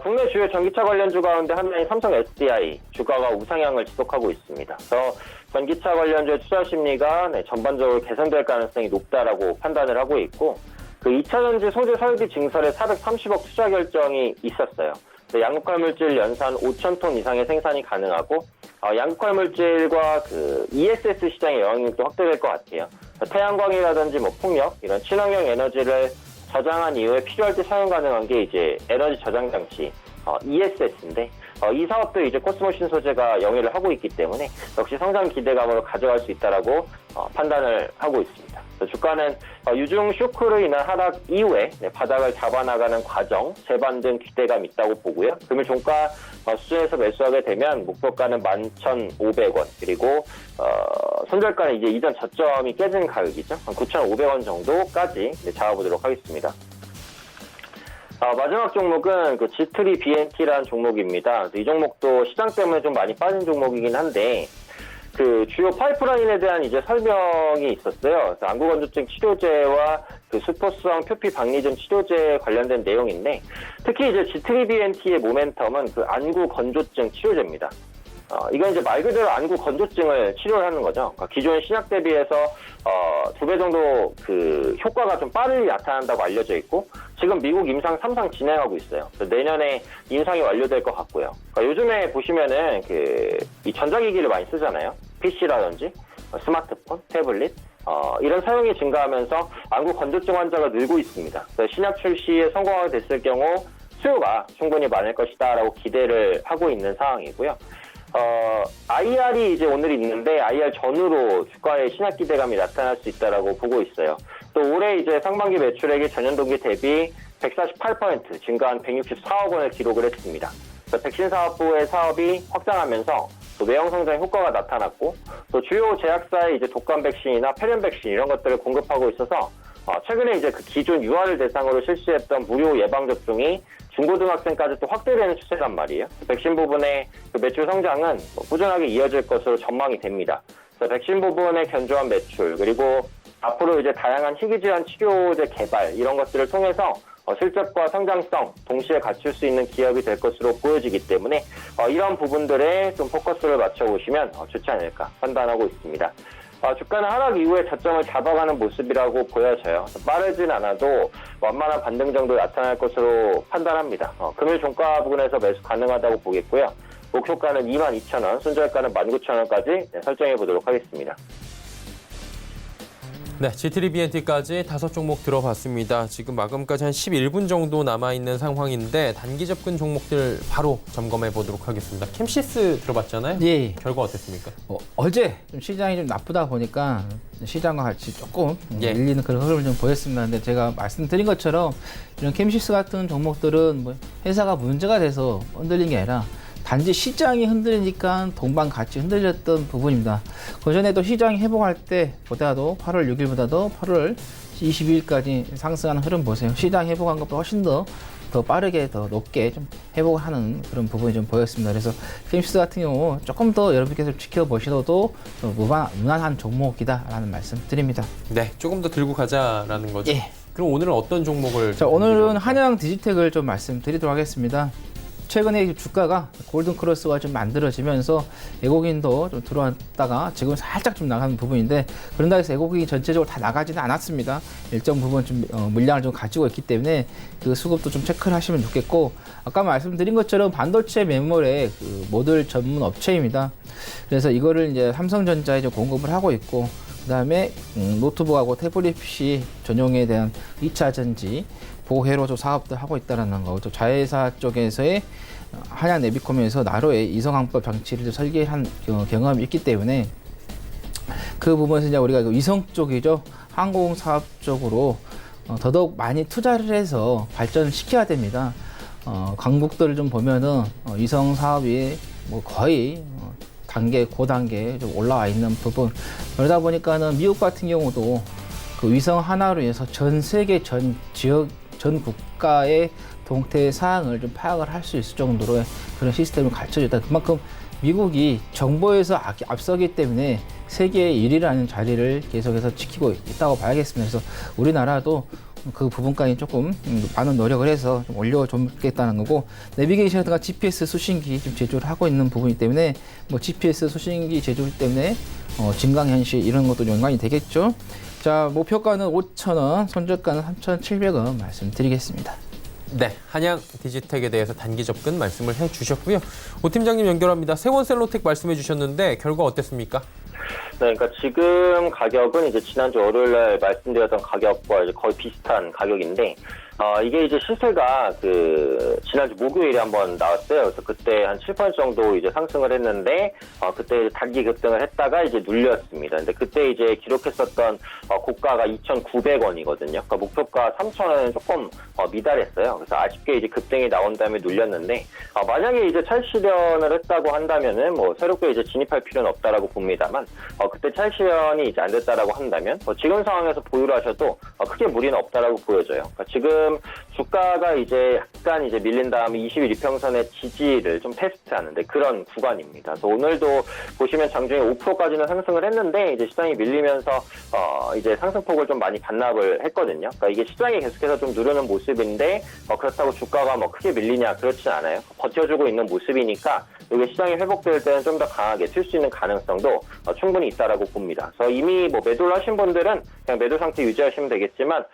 국내 주요 전기차 관련주 가운데 하나인 삼성 SDI 주가가 우상향을 지속하고 있습니다. 그래서 전기차 관련주의 투자 심리가 전반적으로 개선될 가능성이 높다라고 판단을 하고 있고 그 2차 전지 소재 설비 증설에 430억 투자 결정이 있었어요. 양극화 물질 연산 5,000톤 이상의 생산이 가능하고 양극화 물질과 그 ESS 시장의 영향력도 확대될 것 같아요. 태양광이라든지 뭐 풍력 이런 친환경 에너지를 저장한 이후에 필요할 때 사용 가능한 게 이제 에너지 저장 장치 ESS인데 이 사업도 이제 코스모 신소재가 영위를 하고 있기 때문에 역시 성장 기대감으로 가져갈 수 있다라고 판단을 하고 있습니다. 주가는 유중 쇼크로 인한 하락 이후에 바닥을 잡아나가는 과정, 재반등 기대감 있다고 보고요. 금일 종가 수준에서 매수하게 되면 목표가는 11,500원 그리고 손절가는 이제 이전 저점이 깨진 가격이죠. 9,500원 정도까지 잡아보도록 하겠습니다. 마지막 종목은 그 G3 BNT라는 종목입니다. 이 종목도 시장 때문에 좀 많이 빠진 종목이긴 한데 그 주요 파이프라인에 대한 이제 설명이 있었어요. 안구 건조증 치료제와 그 수포성 표피 박리점 치료제 관련된 내용인데 특히 이제 G3 BNT의 모멘텀은 그 안구 건조증 치료제입니다. 이건 이제 말 그대로 안구 건조증을 치료를 하는 거죠. 그러니까 기존의 신약 대비해서 2배 정도 그 효과가 좀 빠르게 나타난다고 알려져 있고 지금 미국 임상 3상 진행하고 있어요. 내년에 임상이 완료될 것 같고요. 그러니까 요즘에 보시면은 이 전자기기를 많이 쓰잖아요. PC라든지 스마트폰, 태블릿 이런 사용이 증가하면서 안구 건조증 환자가 늘고 있습니다. 신약 출시에 성공하게 됐을 경우 수요가 충분히 많을 것이다라고 기대를 하고 있는 상황이고요. IR이 이제 오늘 있는데 IR 전후로 주가의 신약 기대감이 나타날 수 있다라고 보고 있어요. 또 올해 이제 상반기 매출액이 전년 동기 대비 148% 증가한 164억 원을 기록을 했습니다. 백신 사업부의 사업이 확장하면서 또 내용 성장 효과가 나타났고 또 주요 제약사의 이제 독감 백신이나 폐렴 백신 이런 것들을 공급하고 있어서 최근에 이제 그 기존 유아를 대상으로 실시했던 무료 예방 접종이 중고등학생까지 또 확대되는 추세란 말이에요. 백신 부분의 그 매출 성장은 꾸준하게 이어질 것으로 전망이 됩니다. 그래서 백신 부분의 견조한 매출 그리고 앞으로 이제 다양한 희귀질환 치료제 개발 이런 것들을 통해서 실적과 성장성 동시에 갖출 수 있는 기업이 될 것으로 보여지기 때문에 이런 부분들에 좀 포커스를 맞춰보시면 좋지 않을까 판단하고 있습니다. 주가는 하락 이후에 저점을 잡아가는 모습이라고 보여져요. 빠르진 않아도 완만한 반등 정도 나타날 것으로 판단합니다. 금일 종가 부근에서 매수 가능하다고 보겠고요. 목표가는 22,000원, 손절가는 19,000원까지 설정해 보도록 하겠습니다. 네, G3 BNT까지 5종목 들어봤습니다. 지금 마감까지 한 11분 정도 남아있는 상황인데 단기 접근 종목들 바로 점검해 보도록 하겠습니다. 캠시스 들어봤잖아요? 예. 결과 어땠습니까? 어제 좀 시장이 좀 나쁘다 보니까 시장과 같이 조금 예. 밀리는 그런 흐름을 좀 보였습니다. 근데 제가 말씀드린 것처럼 이런 캠시스 같은 종목들은 뭐 회사가 문제가 돼서 흔들린 게 아니라 단지 시장이 흔들리니까 동반 같이 흔들렸던 부분입니다. 그 전에도 시장이 회복할 때보다도 8월 6일보다도 8월 22일까지 상승하는 흐름 보세요. 시장 회복한 것보다 훨씬 더 빠르게 더 높게 좀 회복을 하는 그런 부분이 좀 보였습니다. 그래서 게임시스 같은 경우 조금 더 여러분께서 지켜보시더라도 무난한 종목이다라는 말씀 드립니다. 네, 조금 더 들고 가자라는 거죠. 예. 그럼 오늘은 어떤 종목을? 자, 오늘은 한양 디지텍을 좀 말씀드리도록 하겠습니다. 최근에 주가가 골든 크로스가 좀 만들어지면서 외국인도 좀 들어왔다가 지금 살짝 좀 나가는 부분인데, 그런다 해서 외국인이 전체적으로 다 나가지는 않았습니다. 일정 부분 좀 물량을 좀 가지고 있기 때문에 그 수급도 좀 체크를 하시면 좋겠고, 아까 말씀드린 것처럼 반도체 메모리 그 모듈 전문 업체입니다. 그래서 이거를 이제 삼성전자에 좀 공급을 하고 있고, 그다음에 노트북하고 태블릿 PC 전용에 대한 2차 전지 보회로 좀 사업들 하고 있다라는 거. 또 자회사 쪽에서의 한양 내비콤에서 나로의 이성항법 장치를 설계한 경험이 있기 때문에 그 부분에서 이제 우리가 위성 쪽이죠, 항공 사업 쪽으로 더더욱 많이 투자를 해서 발전시켜야 됩니다. 강국들을 좀 보면은 위성 사업이 뭐 거의 고단계 좀 올라와 있는 부분. 그러다 보니까는 미국 같은 경우도 그 위성 하나로 인해서 전 세계 전 지역 전 국가의 동태 사항을 좀 파악을 할 수 있을 정도로 그런 시스템을 갖춰줬다. 그만큼 미국이 정보에서 앞서기 때문에 세계 1위라는 자리를 계속해서 지키고 있다고 봐야겠습니다. 그래서 우리나라도 그 부분까지 조금 많은 노력을 해서 좀 올려주겠다는 거고, 내비게이션과 GPS 수신기 좀 제조를 하고 있는 부분이기 때문에 뭐 GPS 수신기 제조 때문에 증강현실 이런 것도 연관이 되겠죠. 자, 목표가는 5,000원, 손절가는 3,700원 말씀드리겠습니다. 네, 한양 디지텍에 대해서 단기 접근 말씀을 해주셨고요. 오 팀장님 연결합니다. 세원셀로텍 말씀해 주셨는데 결과 어땠습니까? 네, 그러니까 지금 가격은 이제 지난주 월요일날 말씀드렸던 가격과 이제 거의 비슷한 가격인데, 이게 이제 시세가 지난주 목요일에 한번 나왔어요. 그래서 그때 한 7% 정도 이제 상승을 했는데, 그때 단기 급등을 했다가 이제 눌렸습니다. 근데 그때 이제 기록했었던 고가가 2,900원이거든요. 그러니까 목표가 3,000원은 조금 미달했어요. 그래서 아쉽게 이제 급등이 나온 다음에 눌렸는데, 만약에 이제 찰실현을 했다고 한다면은 뭐 새롭게 이제 진입할 필요는 없다라고 봅니다만, 그때 찰실현이 이제 안 됐다라고 한다면 지금 상황에서 보유를 하셔도 크게 무리는 없다라고 보여져요. 그러니까 지금 주가가 이제 약간 이제 밀린 다음에 20일 이평선의 지지를 좀 테스트하는데 그런 구간입니다. 그래서 오늘도 보시면 장중에 5%까지는 상승을 했는데 이제 시장이 밀리면서 이제 상승폭을 좀 많이 반납을 했거든요. 그러니까 이게 시장이 계속해서 좀 누르는 모습인데 그렇다고 주가가 뭐 크게 밀리냐 그렇진 않아요. 버텨주고 있는 모습이니까 이게 시장이 회복될 때는 좀 더 강하게 튈 수 있는 가능성도 충분히 있다라고 봅니다. 그래서 이미 뭐 매도를 하신 분들은 그냥 매도 상태 유지하시면 되겠지만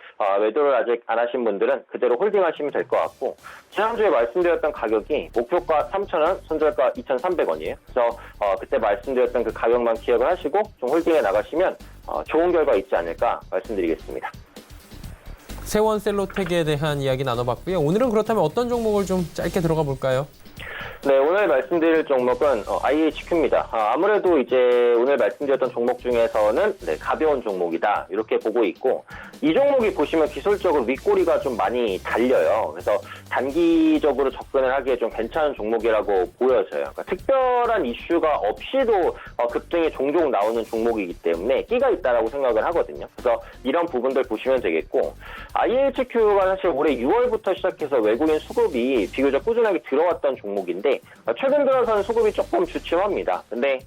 매도를 아직 안 하신 분들은 그대로 홀딩하시면 될 것 같고, 지난주에 말씀드렸던 가격이 목표가 3,000원, 손절가 2,300원이에요. 그래서 그때 말씀드렸던 그 가격만 기억을 하시고 좀 홀딩해 나가시면 좋은 결과 있지 않을까 말씀드리겠습니다. 세원셀로텍에 대한 이야기 나눠봤고요. 오늘은 그렇다면 어떤 종목을 좀 짧게 들어가 볼까요? 네, 오늘 말씀드릴 종목은 IHQ입니다. 아무래도 이제 오늘 말씀드렸던 종목 중에서는 가벼운 종목이다 이렇게 보고 있고, 이 종목이 보시면 기술적으로 윗꼬리가 좀 많이 달려요. 그래서 단기적으로 접근을 하기에 좀 괜찮은 종목이라고 보여져요. 그러니까 특별한 이슈가 없이도 급등이 종종 나오는 종목이기 때문에 끼가 있다라고 생각을 하거든요. 그래서 이런 부분들 보시면 되겠고, IHQ가 사실 올해 6월부터 시작해서 외국인 수급이 비교적 꾸준하게 들어왔던 종목인데 최근 들어서는 수급이 조금 주춤합니다. 근데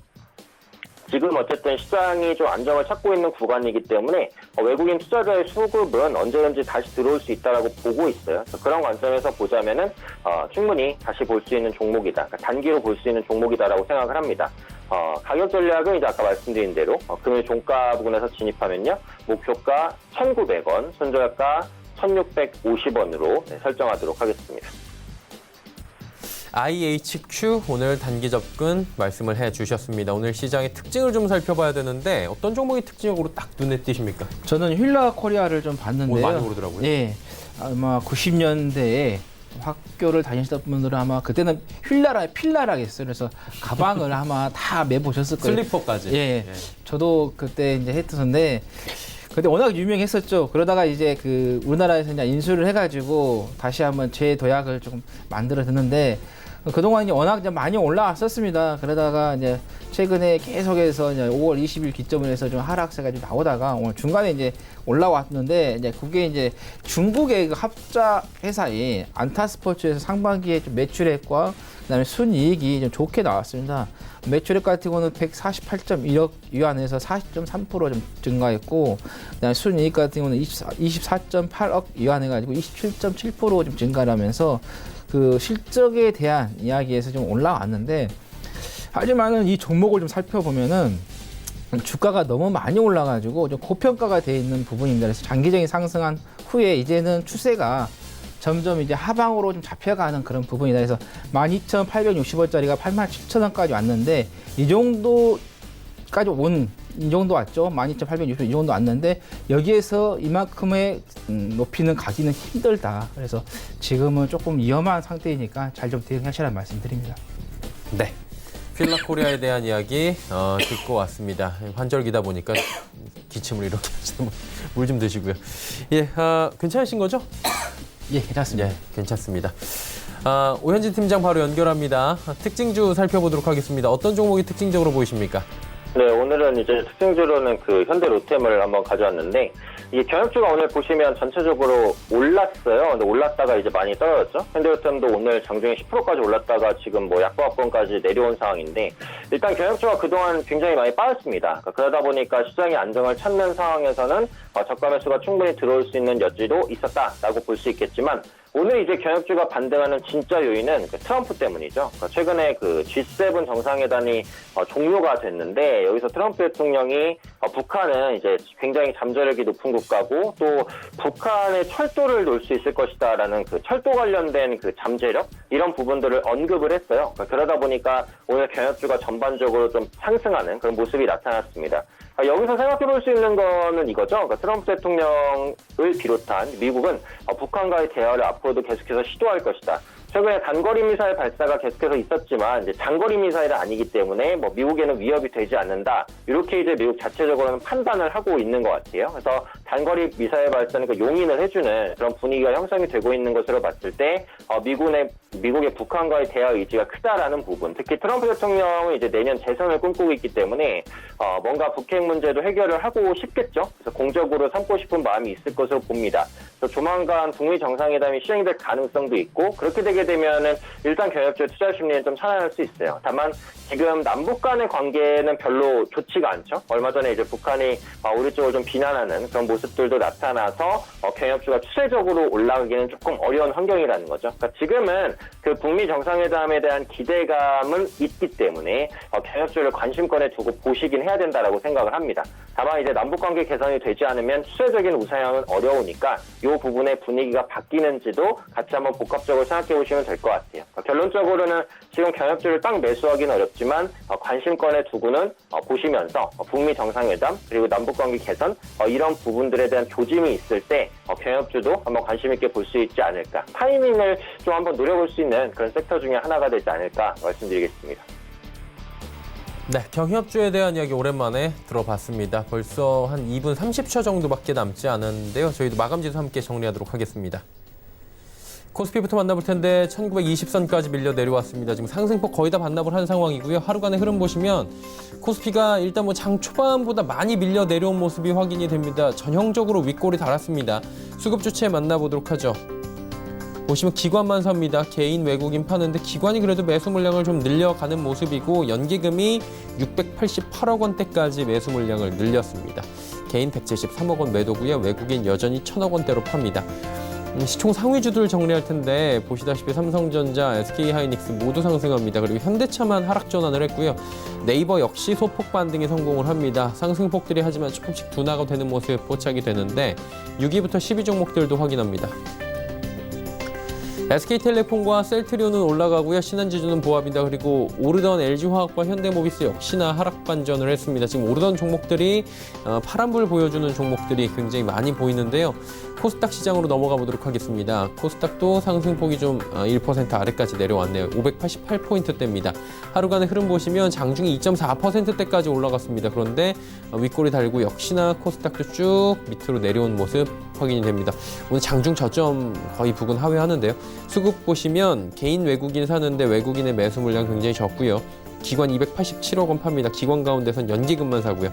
지금 어쨌든 시장이 좀 안정을 찾고 있는 구간이기 때문에 외국인 투자자의 수급은 언제든지 다시 들어올 수 있다라고 보고 있어요. 그래서 그런 관점에서 보자면은 충분히 다시 볼 수 있는 종목이다. 그러니까 단기로 볼 수 있는 종목이다라고 생각을 합니다. 가격 전략은 이제 아까 말씀드린 대로 금일 종가 부근에서 진입하면요, 목표가 1,900원, 손절가 1,650원으로 설정하도록 하겠습니다. IHQ 오늘 단기 접근 말씀을 해주셨습니다. 오늘 시장의 특징을 좀 살펴봐야 되는데 어떤 종목이 특징적으로 딱 눈에 띄십니까? 저는 휠라 코리아를 좀 봤는데요. 많이 오르더라고요. 예, 아마 90년대에 학교를 다니시던 분들은 아마 그때는 휠라라 필라라겠어요. 그래서 가방을 아마 다 매보셨을 거예요. 슬리퍼까지. 예, 저도 그때 이제 했었는데. 근데 워낙 유명했었죠. 그러다가 이제 우리나라에서 이제 인수를 해가지고 다시 한번 재도약을 조금 만들어 듣는데, 그동안 이제 워낙 이제 많이 올라왔었습니다. 그러다가 이제 최근에 계속해서 이제 5월 20일 기점으로 해서 좀 하락세가 좀 나오다가 오늘 중간에 이제 올라왔는데 이제 그게 이제 중국의 그 합작 회사인 안타스포츠에서 상반기에 좀 매출액과 그다음에 순이익이 좀 좋게 나왔습니다. 매출액 같은 경우는 148.1억 위안에서 40.3% 좀 증가했고, 그다음에 순이익 같은 경우는 24.8억 위안해 가지고 27.7% 좀 증가를 하면서 그 실적에 대한 이야기에서 좀 올라왔는데, 하지만은 이 종목을 좀 살펴보면은 주가가 너무 많이 올라가지고 좀 고평가가 돼 있는 부분입니다. 그래서 장기적인 상승한 후에 이제는 추세가 점점 이제 하방으로 좀 잡혀가는 그런 부분이다. 그래서 12,860원짜리가 87,000원까지 왔는데 이 정도까지 이 정도 왔죠. 12,860원 이 정도 왔는데 여기에서 이만큼의 높이는 가기는 힘들다. 그래서 지금은 조금 위험한 상태이니까 잘 좀 대응하시라는 말씀드립니다. 네. 필라코리아에 대한 이야기 듣고 왔습니다. 환절기다 보니까 기침을 이렇게 하시는 물 좀 드시고요. 예, 괜찮으신 거죠? 예, 괜찮습니다. 예, 괜찮습니다. 오현진 팀장 바로 연결합니다. 특징주 살펴보도록 하겠습니다. 어떤 종목이 특징적으로 보이십니까? 네, 오늘은 이제 특징주로는 그 현대 로템을 한번 가져왔는데, 이게 경협주가 오늘 보시면 전체적으로 올랐어요. 근데 올랐다가 이제 많이 떨어졌죠. 현대 로템도 오늘 장중에 10%까지 올랐다가 지금 뭐 약보합권까지 내려온 상황인데, 일단 경협주가 그동안 굉장히 많이 빠졌습니다. 그러다 보니까 시장이 안정을 찾는 상황에서는 저가 매수가 충분히 들어올 수 있는 여지도 있었다라고 볼 수 있겠지만, 오늘 이제 경협주가 반등하는 진짜 요인은 그 트럼프 때문이죠. 최근에 그 G7 정상회담이 종료가 됐는데, 여기서 트럼프 대통령이 북한은 이제 굉장히 잠재력이 높은 국가고 또 북한의 철도를 놓을 수 있을 것이다라는 그 철도 관련된 그 잠재력 이런 부분들을 언급을 했어요. 그러다 보니까 오늘 경협주가 전반적으로 좀 상승하는 그런 모습이 나타났습니다. 여기서 생각해 볼 수 있는 거는 이거죠. 그러니까 트럼프 대통령을 비롯한 미국은 북한과의 대화를 앞으로도 계속해서 시도할 것이다. 최근에 단거리 미사일 발사가 계속해서 있었지만 이제 장거리 미사일은 아니기 때문에 뭐 미국에는 위협이 되지 않는다. 이렇게 이제 미국 자체적으로는 판단을 하고 있는 것 같아요. 그래서 단거리 미사일 발사는 그 용인을 해주는 그런 분위기가 형성이 되고 있는 것으로 봤을 때 미국의 북한과의 대화 의지가 크다라는 부분. 특히 트럼프 대통령은 이제 내년 재선을 꿈꾸고 있기 때문에 뭔가 북핵 문제도 해결을 하고 싶겠죠. 그래서 공적으로 삼고 싶은 마음이 있을 것으로 봅니다. 그래서 조만간 북미 정상회담이 시행이 될 가능성도 있고 그렇게 되게 되면은 일단 경협주의 투자 심리는 좀 살아날 수 있어요. 다만 지금 남북 간의 관계는 별로 좋지가 않죠. 얼마 전에 이제 북한이 우리 쪽을 좀 비난하는 그런 모습들도 나타나서 경협주가 추세적으로 올라가기는 조금 어려운 환경이라는 거죠. 그러니까 지금은 그 북미 정상회담에 대한 기대감은 있기 때문에 경협주를 관심권에 두고 보시긴 해야 된다라고 생각을 합니다. 다만 이제 남북 관계 개선이 되지 않으면 추세적인 우상향은 어려우니까 이 부분의 분위기가 바뀌는지도 같이 한번 복합적으로 생각해 보시면 될 것 같아요. 결론적으로는 지금 경협주를 딱 매수하기는 어렵지만 관심권에 두고는 보시면서 북미 정상회담 그리고 남북 관계 개선 이런 부분들에 대한 조짐이 있을 때 경협주도 한번 관심 있게 볼 수 있지 않을까. 타이밍을 좀 한번 노려볼 수 있는 그런 섹터 중에 하나가 되지 않을까 말씀드리겠습니다. 네, 경협주에 대한 이야기 오랜만에 들어봤습니다. 벌써 한 2분 30초 정도밖에 남지 않았는데요. 저희도 마감지수 함께 정리하도록 하겠습니다. 코스피부터 만나볼 텐데 1920선까지 밀려 내려왔습니다. 지금 상승폭 거의 다 반납을 한 상황이고요. 하루간의 흐름 보시면 코스피가 일단 뭐 장 초반보다 많이 밀려 내려온 모습이 확인이 됩니다. 전형적으로 윗골이 달았습니다. 수급 주체 만나보도록 하죠. 보시면 기관만 삽니다. 개인 외국인 파는데 기관이 그래도 매수 물량을 좀 늘려가는 모습이고 연기금이 688억 원대까지 매수 물량을 늘렸습니다. 개인 173억 원 매도고요. 외국인 여전히 1000억 원대로 팝니다. 시총 상위주들 정리할 텐데 보시다시피 삼성전자, SK하이닉스 모두 상승합니다. 그리고 현대차만 하락 전환을 했고요. 네이버 역시 소폭 반등에 성공을 합니다. 상승폭들이 하지만 조금씩 둔화가 되는 모습에 포착이 되는데 6위부터 10위 종목들도 확인합니다. SK텔레콤과 셀트리온은 올라가고요. 신한지주는 보합니다. 그리고 오르던 LG화학과 현대모비스 역시나 하락 반전을 했습니다. 지금 오르던 종목들이 파란불 보여주는 종목들이 굉장히 많이 보이는데요. 코스닥 시장으로 넘어가 보도록 하겠습니다. 코스닥도 상승폭이 좀 1% 아래까지 내려왔네요. 588포인트대입니다. 하루간의 흐름 보시면 장중이 2.4%대까지 올라갔습니다. 그런데 윗꼬리 달고 역시나 코스닥도 쭉 밑으로 내려온 모습 확인이 됩니다. 오늘 장중 저점 거의 부근 하회하는데요. 수급 보시면 개인 외국인 사는데 외국인의 매수 물량 굉장히 적고요. 기관 287억 원 팝니다. 기관 가운데선 연기금만 사고요.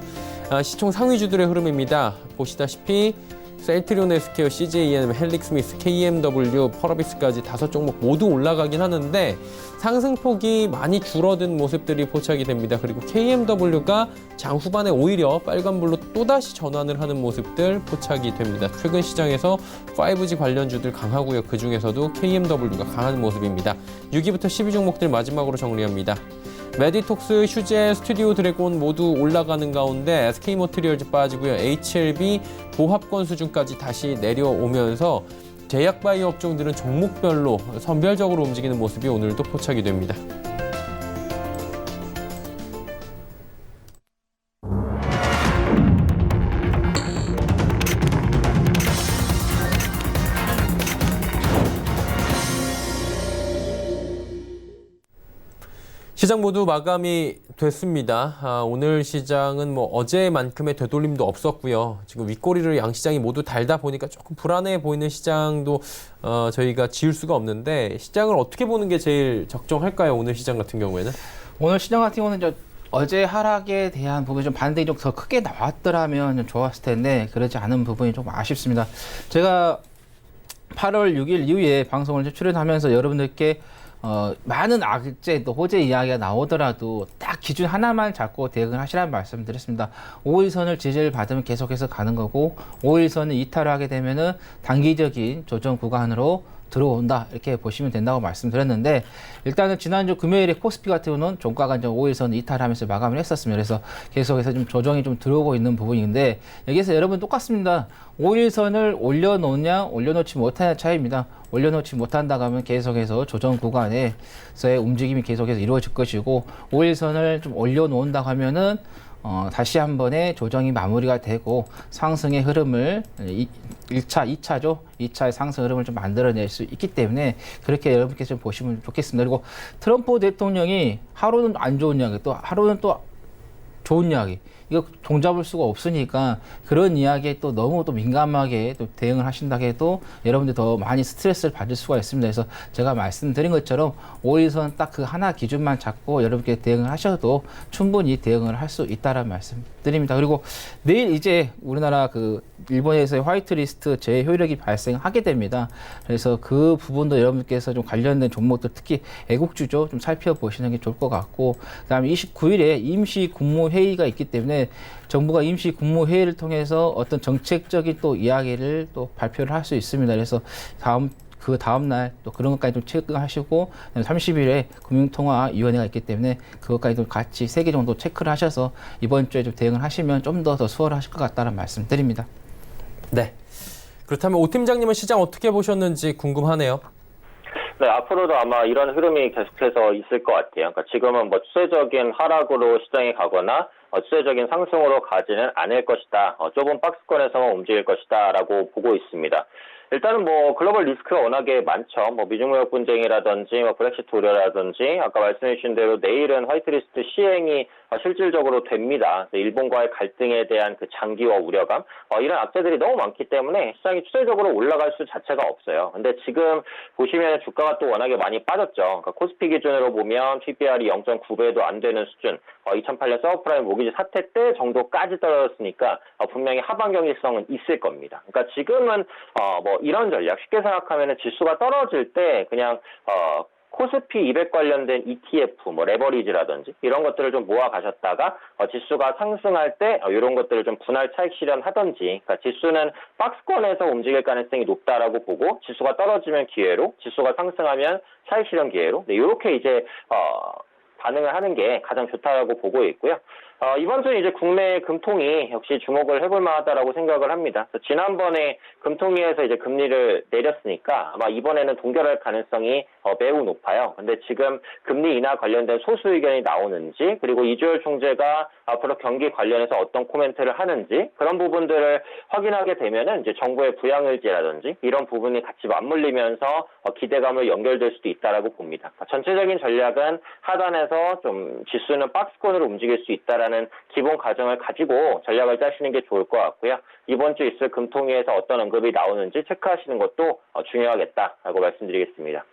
시총 상위주들의 흐름입니다. 보시다시피 셀트리온 헬스케어, CJEM, 헬릭스미스, KMW, 펄어비스까지 5종목 모두 올라가긴 하는데 상승폭이 많이 줄어든 모습들이 포착이 됩니다. 그리고 KMW가 장 후반에 오히려 빨간불로 또다시 전환을 하는 모습들 포착이 됩니다. 최근 시장에서 5G 관련주들 강하고요. 그중에서도 KMW가 강한 모습입니다. 6위부터 12종목들 마지막으로 정리합니다. 메디톡스, 휴젤, 스튜디오 드래곤 모두 올라가는 가운데 SK모트리얼즈 빠지고요. HLB, 보합권 수준까지 다시 내려오면서 제약바이오 업종들은 종목별로 선별적으로 움직이는 모습이 오늘도 포착이 됩니다. 시장 모두 마감이 됐습니다. 오늘 시장은 어제만큼의 되돌림도 없었고요. 지금 윗꼬리를 양시장이 모두 달다 보니까 조금 불안해 보이는 시장도 저희가 지울 수가 없는데 시장을 어떻게 보는 게 제일 적정할까요? 오늘 시장 같은 경우에는? 오늘 시장 같은 경우는 어제 하락에 대한 부분이 좀 반등이 좀 더 크게 나왔더라면 좀 좋았을 텐데 그러지 않은 부분이 좀 아쉽습니다. 제가 8월 6일 이후에 방송을 출연하면서 여러분들께 많은 악재 또 호재 이야기가 나오더라도 딱 기준 하나만 잡고 대응을 하시라는 말씀을 드렸습니다. 5일선을 지지를 받으면 계속해서 가는 거고 5일선을 이탈하게 되면은 단기적인 조정 구간으로 들어온다 이렇게 보시면 된다고 말씀드렸는데 일단은 지난주 금요일에 코스피 같은 경우는 종가가 이제 5일선 이탈하면서 마감을 했었습니다. 그래서 계속해서 좀 조정이 좀 들어오고 있는 부분인데 여기서 여러분 똑같습니다. 5일선을 올려놓냐 올려놓지 못하냐 차이입니다. 올려놓지 못한다고 하면 계속해서 조정 구간에서의 움직임이 계속해서 이루어질 것이고 5일선을 좀 올려놓는다고 하면은 다시 한 번의 조정이 마무리가 되고 상승의 흐름을 1차, 2차죠. 2차의 상승 흐름을 좀 만들어낼 수 있기 때문에 그렇게 여러분께서 좀 보시면 좋겠습니다. 그리고 트럼프 대통령이 하루는 안 좋은 이야기, 또 하루는 또 좋은 이야기. 이거 종잡을 수가 없으니까 그런 이야기에 또 너무 또 민감하게 또 대응을 하신다고 해도 여러분들 더 많이 스트레스를 받을 수가 있습니다. 그래서 제가 말씀드린 것처럼 5일선 딱 그 하나 기준만 잡고 여러분께 대응을 하셔도 충분히 대응을 할 수 있다는 말씀 드립니다. 그리고 내일 이제 우리나라 일본에서의 화이트리스트 재효력이 발생하게 됩니다. 그래서 그 부분도 여러분께서 좀 관련된 종목들 특히 애국주죠. 좀 살펴보시는 게 좋을 것 같고 그다음에 29일에 임시 국무회의가 있기 때문에 정부가 임시 국무회의를 통해서 어떤 정책적인 또 이야기를 또 발표를 할 수 있습니다. 그래서 그 다음날 또 그런 것까지 좀 체크하시고 30일에 금융통화위원회가 있기 때문에 그것까지도 같이 3개 정도 체크를 하셔서 이번 주에 좀 대응을 하시면 좀 더 수월하실 것 같다는 말씀 드립니다. 네. 그렇다면 오 팀장님은 시장 어떻게 보셨는지 궁금하네요. 네, 앞으로도 아마 이런 흐름이 계속해서 있을 것 같아요. 그러니까 지금은 추세적인 하락으로 시장이 가거나 추세적인 상승으로 가지는 않을 것이다. 좁은 박스권에서만 움직일 것이다. 라고 보고 있습니다. 일단은 글로벌 리스크가 워낙에 많죠. 미중무역 분쟁이라든지 브렉시트 우려라든지 아까 말씀해 주신 대로 내일은 화이트리스트 시행이 실질적으로 됩니다. 일본과의 갈등에 대한 그 장기화 우려감 이런 악재들이 너무 많기 때문에 시장이 추세적으로 올라갈 수 자체가 없어요. 근데 지금 보시면 주가가 또 워낙에 많이 빠졌죠. 그러니까 코스피 기준으로 보면 PBR이 0.9배도 안 되는 수준 2008년 서브프라임 모기지 사태 때 정도까지 떨어졌으니까 분명히 하방 경직성은 있을 겁니다. 그러니까 지금은 이런 전략 쉽게 생각하면 지수가 떨어질 때 그냥 코스피 200 관련된 ETF, 레버리지라든지 이런 것들을 좀 모아 가셨다가 지수가 상승할 때 이런 것들을 좀 분할 차익 실현하든지 그러니까 지수는 박스권에서 움직일 가능성이 높다라고 보고 지수가 떨어지면 기회로 지수가 상승하면 차익 실현 기회로 이렇게 이제 반응을 하는 게 가장 좋다라고 보고 있고요. 이번 주는 이제 국내 금통위 역시 주목을 해볼 만하다라고 생각을 합니다. 그래서 지난번에 금통위에서 이제 금리를 내렸으니까 아마 이번에는 동결할 가능성이 매우 높아요. 근데 지금 금리 인하 관련된 소수 의견이 나오는지, 그리고 이주열 총재가 앞으로 경기 관련해서 어떤 코멘트를 하는지, 그런 부분들을 확인하게 되면은 이제 정부의 부양 의지라든지 이런 부분이 같이 맞물리면서 기대감을 연결될 수도 있다라고 봅니다. 전체적인 전략은 하단에서 좀 지수는 박스권으로 움직일 수 있다라는 기본 가정을 가지고 전략을 짜시는 게 좋을 것 같고요. 이번 주 있을 금통위에서 어떤 언급이 나오는지 체크하시는 것도 중요하겠다라고 말씀드리겠습니다.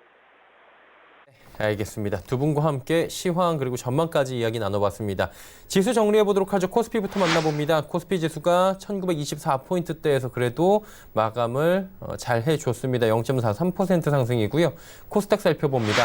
알겠습니다. 두 분과 함께 시황 그리고 전망까지 이야기 나눠봤습니다. 지수 정리해보도록 하죠. 코스피부터 만나봅니다. 코스피 지수가 1924포인트대에서 그래도 마감을 잘 해줬습니다. 0.43% 상승이고요. 코스닥 살펴봅니다.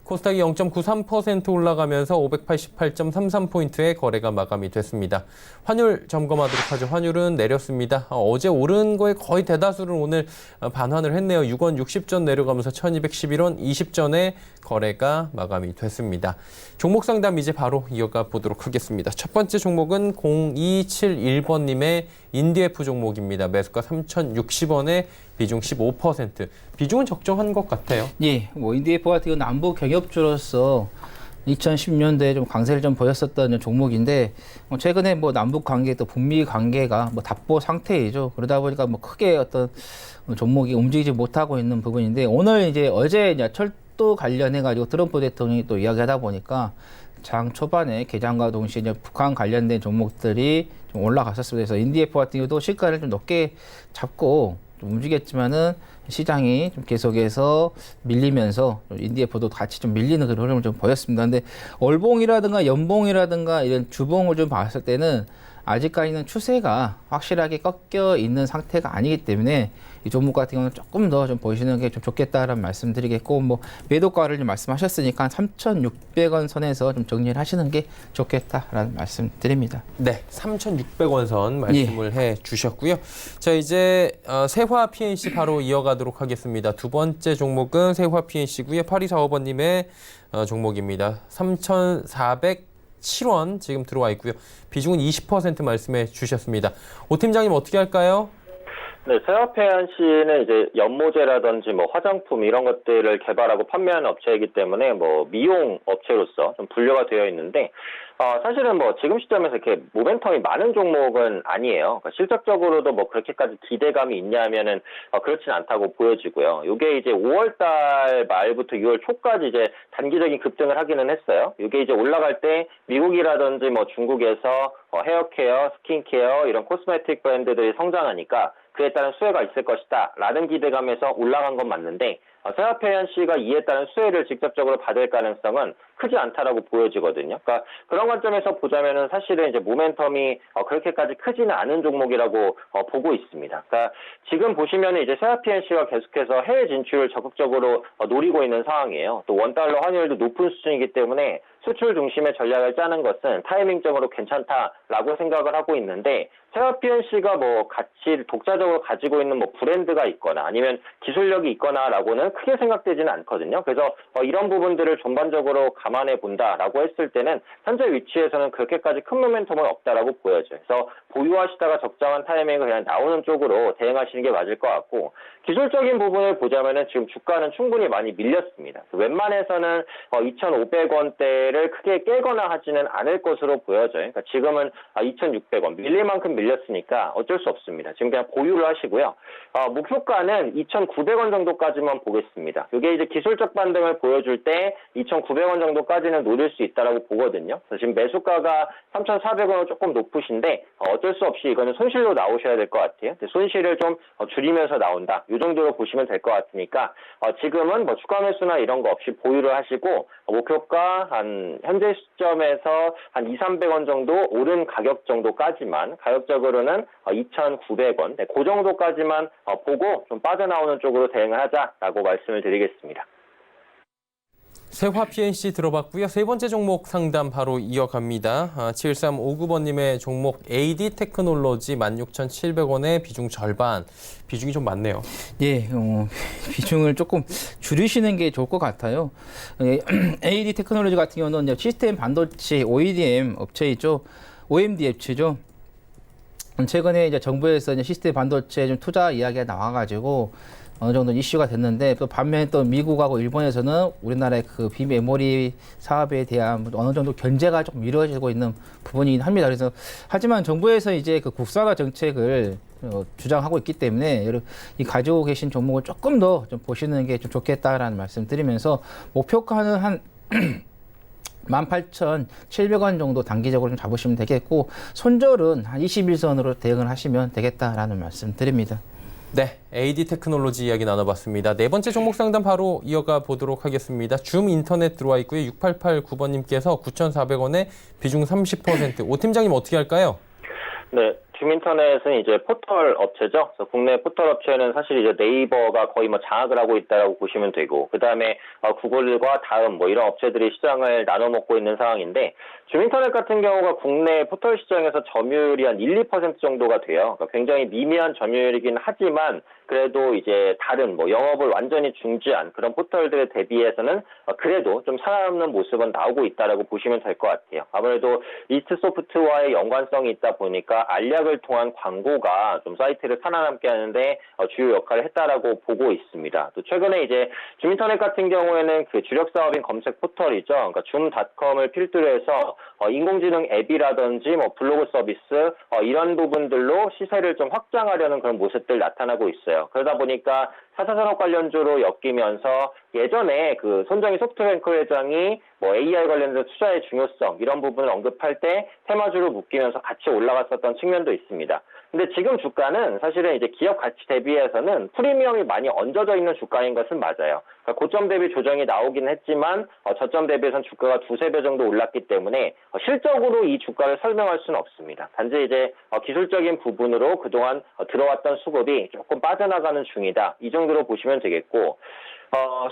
코스닥이 0.93% 올라가면서 588.33포인트의 거래가 마감이 됐습니다. 환율 점검하도록 하죠. 환율은 내렸습니다. 어제 오른 거에 거의 대다수를 오늘 반환을 했네요. 6원 60전 내려가면서 1211원 20전에 거래가 마감이 됐습니다. 종목 상담 이제 바로 이어가 보도록 하겠습니다. 첫 번째 종목은 0271번님의 인디F 종목입니다. 매수가 3,060원에 비중 15%. 비중은 적정한 것 같아요. 예, 뭐 인디에프 같은 경우는 남북 경협주로서 2010년대에 좀 강세를 좀 보였었던 종목인데, 최근에 뭐 남북 관계 또 북미 관계가 뭐 답보 상태이죠. 그러다 보니까 뭐 크게 어떤 종목이 움직이지 못하고 있는 부분인데, 오늘 이제 어제 이제 철도 관련해 가지고 트럼프 대통령이 또 이야기하다 보니까 장 초반에 개장과 동시에 이제 북한 관련된 종목들이 좀 올라갔었습니다. 그래서 인디에프 같은 경우도 시가를 좀 높게 잡고 좀 움직였지만은 시장이 좀 계속해서 밀리면서 인디에프도 같이 좀 밀리는 그런 흐름을 좀 보였습니다. 근데 월봉이라든가 연봉이라든가 이런 주봉을 좀 봤을 때는 아직까지는 추세가 확실하게 꺾여 있는 상태가 아니기 때문에 이 종목 같은 경우는 조금 더 좀 보시는 게 좀 좋겠다라는 말씀드리겠고, 뭐 매도가를 좀 말씀하셨으니까 3,600원 선에서 좀 정리를 하시는 게 좋겠다라는 말씀드립니다. 네, 3,600원 선 말씀을 해 주셨고요. 자, 이제 세화 PNC 바로 이어가도록 하겠습니다. 두 번째 종목은 세화 PNC고요. 8245번님의 종목입니다. 3,407원 지금 들어와 있고요. 비중은 20% 말씀해 주셨습니다. 오 팀장님 어떻게 할까요? 네, 세화페안 씨는 이제 연모제라든지 뭐 화장품 이런 것들을 개발하고 판매하는 업체이기 때문에 뭐 미용 업체로서 좀 분류가 되어 있는데, 사실은 뭐 지금 시점에서 이렇게 모멘텀이 많은 종목은 아니에요. 그러니까 실적적으로도 뭐 그렇게까지 기대감이 있냐면은 그렇진 않다고 보여지고요. 이게 이제 5월달 말부터 6월 초까지 이제 단기적인 급등을 하기는 했어요. 이게 이제 올라갈 때 미국이라든지 뭐 중국에서 헤어케어, 스킨케어 이런 코스메틱 브랜드들이 성장하니까 그에 따른 수혜가 있을 것이다 라는 기대감에서 올라간 건 맞는데, 세화페안 씨가 이에 따른 수혜를 직접적으로 받을 가능성은 크지 않다라고 보여지거든요. 그러니까 그런 관점에서 보자면은 사실은 이제 모멘텀이 그렇게까지 크지는 않은 종목이라고 보고 있습니다. 그러니까 지금 보시면은 이제 세화페안 씨가 계속해서 해외 진출을 적극적으로 노리고 있는 상황이에요. 또 원달러 환율도 높은 수준이기 때문에 수출 중심의 전략을 짜는 것은 타이밍적으로 괜찮다라고 생각을 하고 있는데, 세화피엔 씨가 뭐 같이 독자적으로 가지고 있는 뭐 브랜드가 있거나 아니면 기술력이 있거나라고는 크게 생각되지는 않거든요. 그래서 이런 부분들을 전반적으로 감안해 본다라고 했을 때는 현재 위치에서는 그렇게까지 큰 모멘텀은 없다라고 보여져요. 그래서 보유하시다가 적정한 타이밍을 그냥 나오는 쪽으로 대응하시는 게 맞을 것 같고, 기술적인 부분을 보자면은 지금 주가는 충분히 많이 밀렸습니다. 웬만해서는 2,500원대를 크게 깨거나 하지는 않을 것으로 보여져요. 그러니까 지금은 2,600원 밀릴 만큼 밀렸으니까 어쩔 수 없습니다. 지금 그냥 보유를 하시고요. 목표가는 2,900원 정도까지만 보겠습니다. 이게 이제 기술적 반등을 보여줄 때 2,900원 정도까지는 노릴 수 있다라고 보거든요. 그래서 지금 매수가가 3,400원은 조금 높으신데 어쩔 수 없이 이거는 손실로 나오셔야 될 것 같아요. 손실을 좀 줄이면서 나온다. 이 정도로 보시면 될 것 같으니까 지금은 뭐 추가 매수나 이런 거 없이 보유를 하시고, 목표가 한 현재 시점에서 한 2,300원 정도 오른 가격 정도까지만, 가격적으로는 2,900원, 네, 그 정도까지만 보고 좀 빠져나오는 쪽으로 대응을 하자라고 말씀을 드리겠습니다. 세화 PNC 들어봤고요. 세 번째 종목 상담 바로 이어갑니다. 7359번님의 종목 AD 테크놀로지 16,700원에 비중 절반. 비중이 좀 많네요. 예, 비중을 조금 줄이시는 게 좋을 것 같아요. AD 테크놀로지 같은 경우는 이제 시스템 반도체 OEM 업체이죠. OMD 앱치죠. 최근에 이제 정부에서 이제 시스템 반도체 좀 투자 이야기가 나와가지고 어느 정도 이슈가 됐는데, 또 반면에 또 미국하고 일본에서는 우리나라의 그 비메모리 사업에 대한 어느 정도 견제가 좀 이루어지고 있는 부분이긴 합니다. 그래서 하지만 정부에서 이제 그 국산화 정책을 주장하고 있기 때문에 이 가지고 계신 종목을 조금 더 좀 보시는 게 좀 좋겠다라는 말씀 드리면서 목표가는 한 18,700원 정도 단기적으로 좀 잡으시면 되겠고, 손절은 한 21선으로 대응을 하시면 되겠다라는 말씀 드립니다. 네, AD 테크놀로지 이야기 나눠봤습니다. 네 번째 종목 상담 바로 이어가 보도록 하겠습니다. 줌 인터넷 들어와 있고요. 6889번님께서 9,400원에 비중 30%. 오 팀장님 어떻게 할까요? 네, 줌인터넷은 이제 포털 업체죠. 그래서 국내 포털 업체는 사실 이제 네이버가 거의 뭐 장악을 하고 있다라고 보시면 되고, 그 다음에 구글과 다음 뭐 이런 업체들이 시장을 나눠 먹고 있는 상황인데, 줌인터넷 같은 경우가 국내 포털 시장에서 점유율이 한 1~2% 정도가 돼요. 그러니까 굉장히 미미한 점유율이긴 하지만 그래도 이제 다른 뭐 영업을 완전히 중지한 그런 포털들에 대비해서는 그래도 좀 살아남는 모습은 나오고 있다라고 보시면 될 것 같아요. 아무래도 이스트소프트와의 연관성이 있다 보니까 알약을 통한 광고가 좀 사이트를 살아남게 하는데 주요 역할을 했다라고 보고 있습니다. 또 최근에 이제 줌인터넷 같은 경우에는 그 주력 사업인 검색 포털이죠. 그러니까 줌닷컴을 필두로 해서 인공지능 앱이라든지 뭐 블로그 서비스 이런 부분들로 시세를 좀 확장하려는 그런 모습들 나타나고 있어요. 그러다 보니까 4차 산업 관련주로 엮이면서 예전에 그 손정희 소프트뱅크 회장이 뭐 AI 관련된 투자의 중요성 이런 부분을 언급할 때 테마주로 묶이면서 같이 올라갔었던 측면도 있습니다. 근데 지금 주가는 사실은 이제 기업 가치 대비해서는 프리미엄이 많이 얹어져 있는 주가인 것은 맞아요. 그러니까 고점 대비 조정이 나오긴 했지만 저점 대비해서는 주가가 2~3배 정도 올랐기 때문에 실적으로 이 주가를 설명할 수는 없습니다. 단지 이제 기술적인 부분으로 그동안 들어왔던 수급이 조금 빠져나가는 중이다. 이 정도로 보시면 되겠고,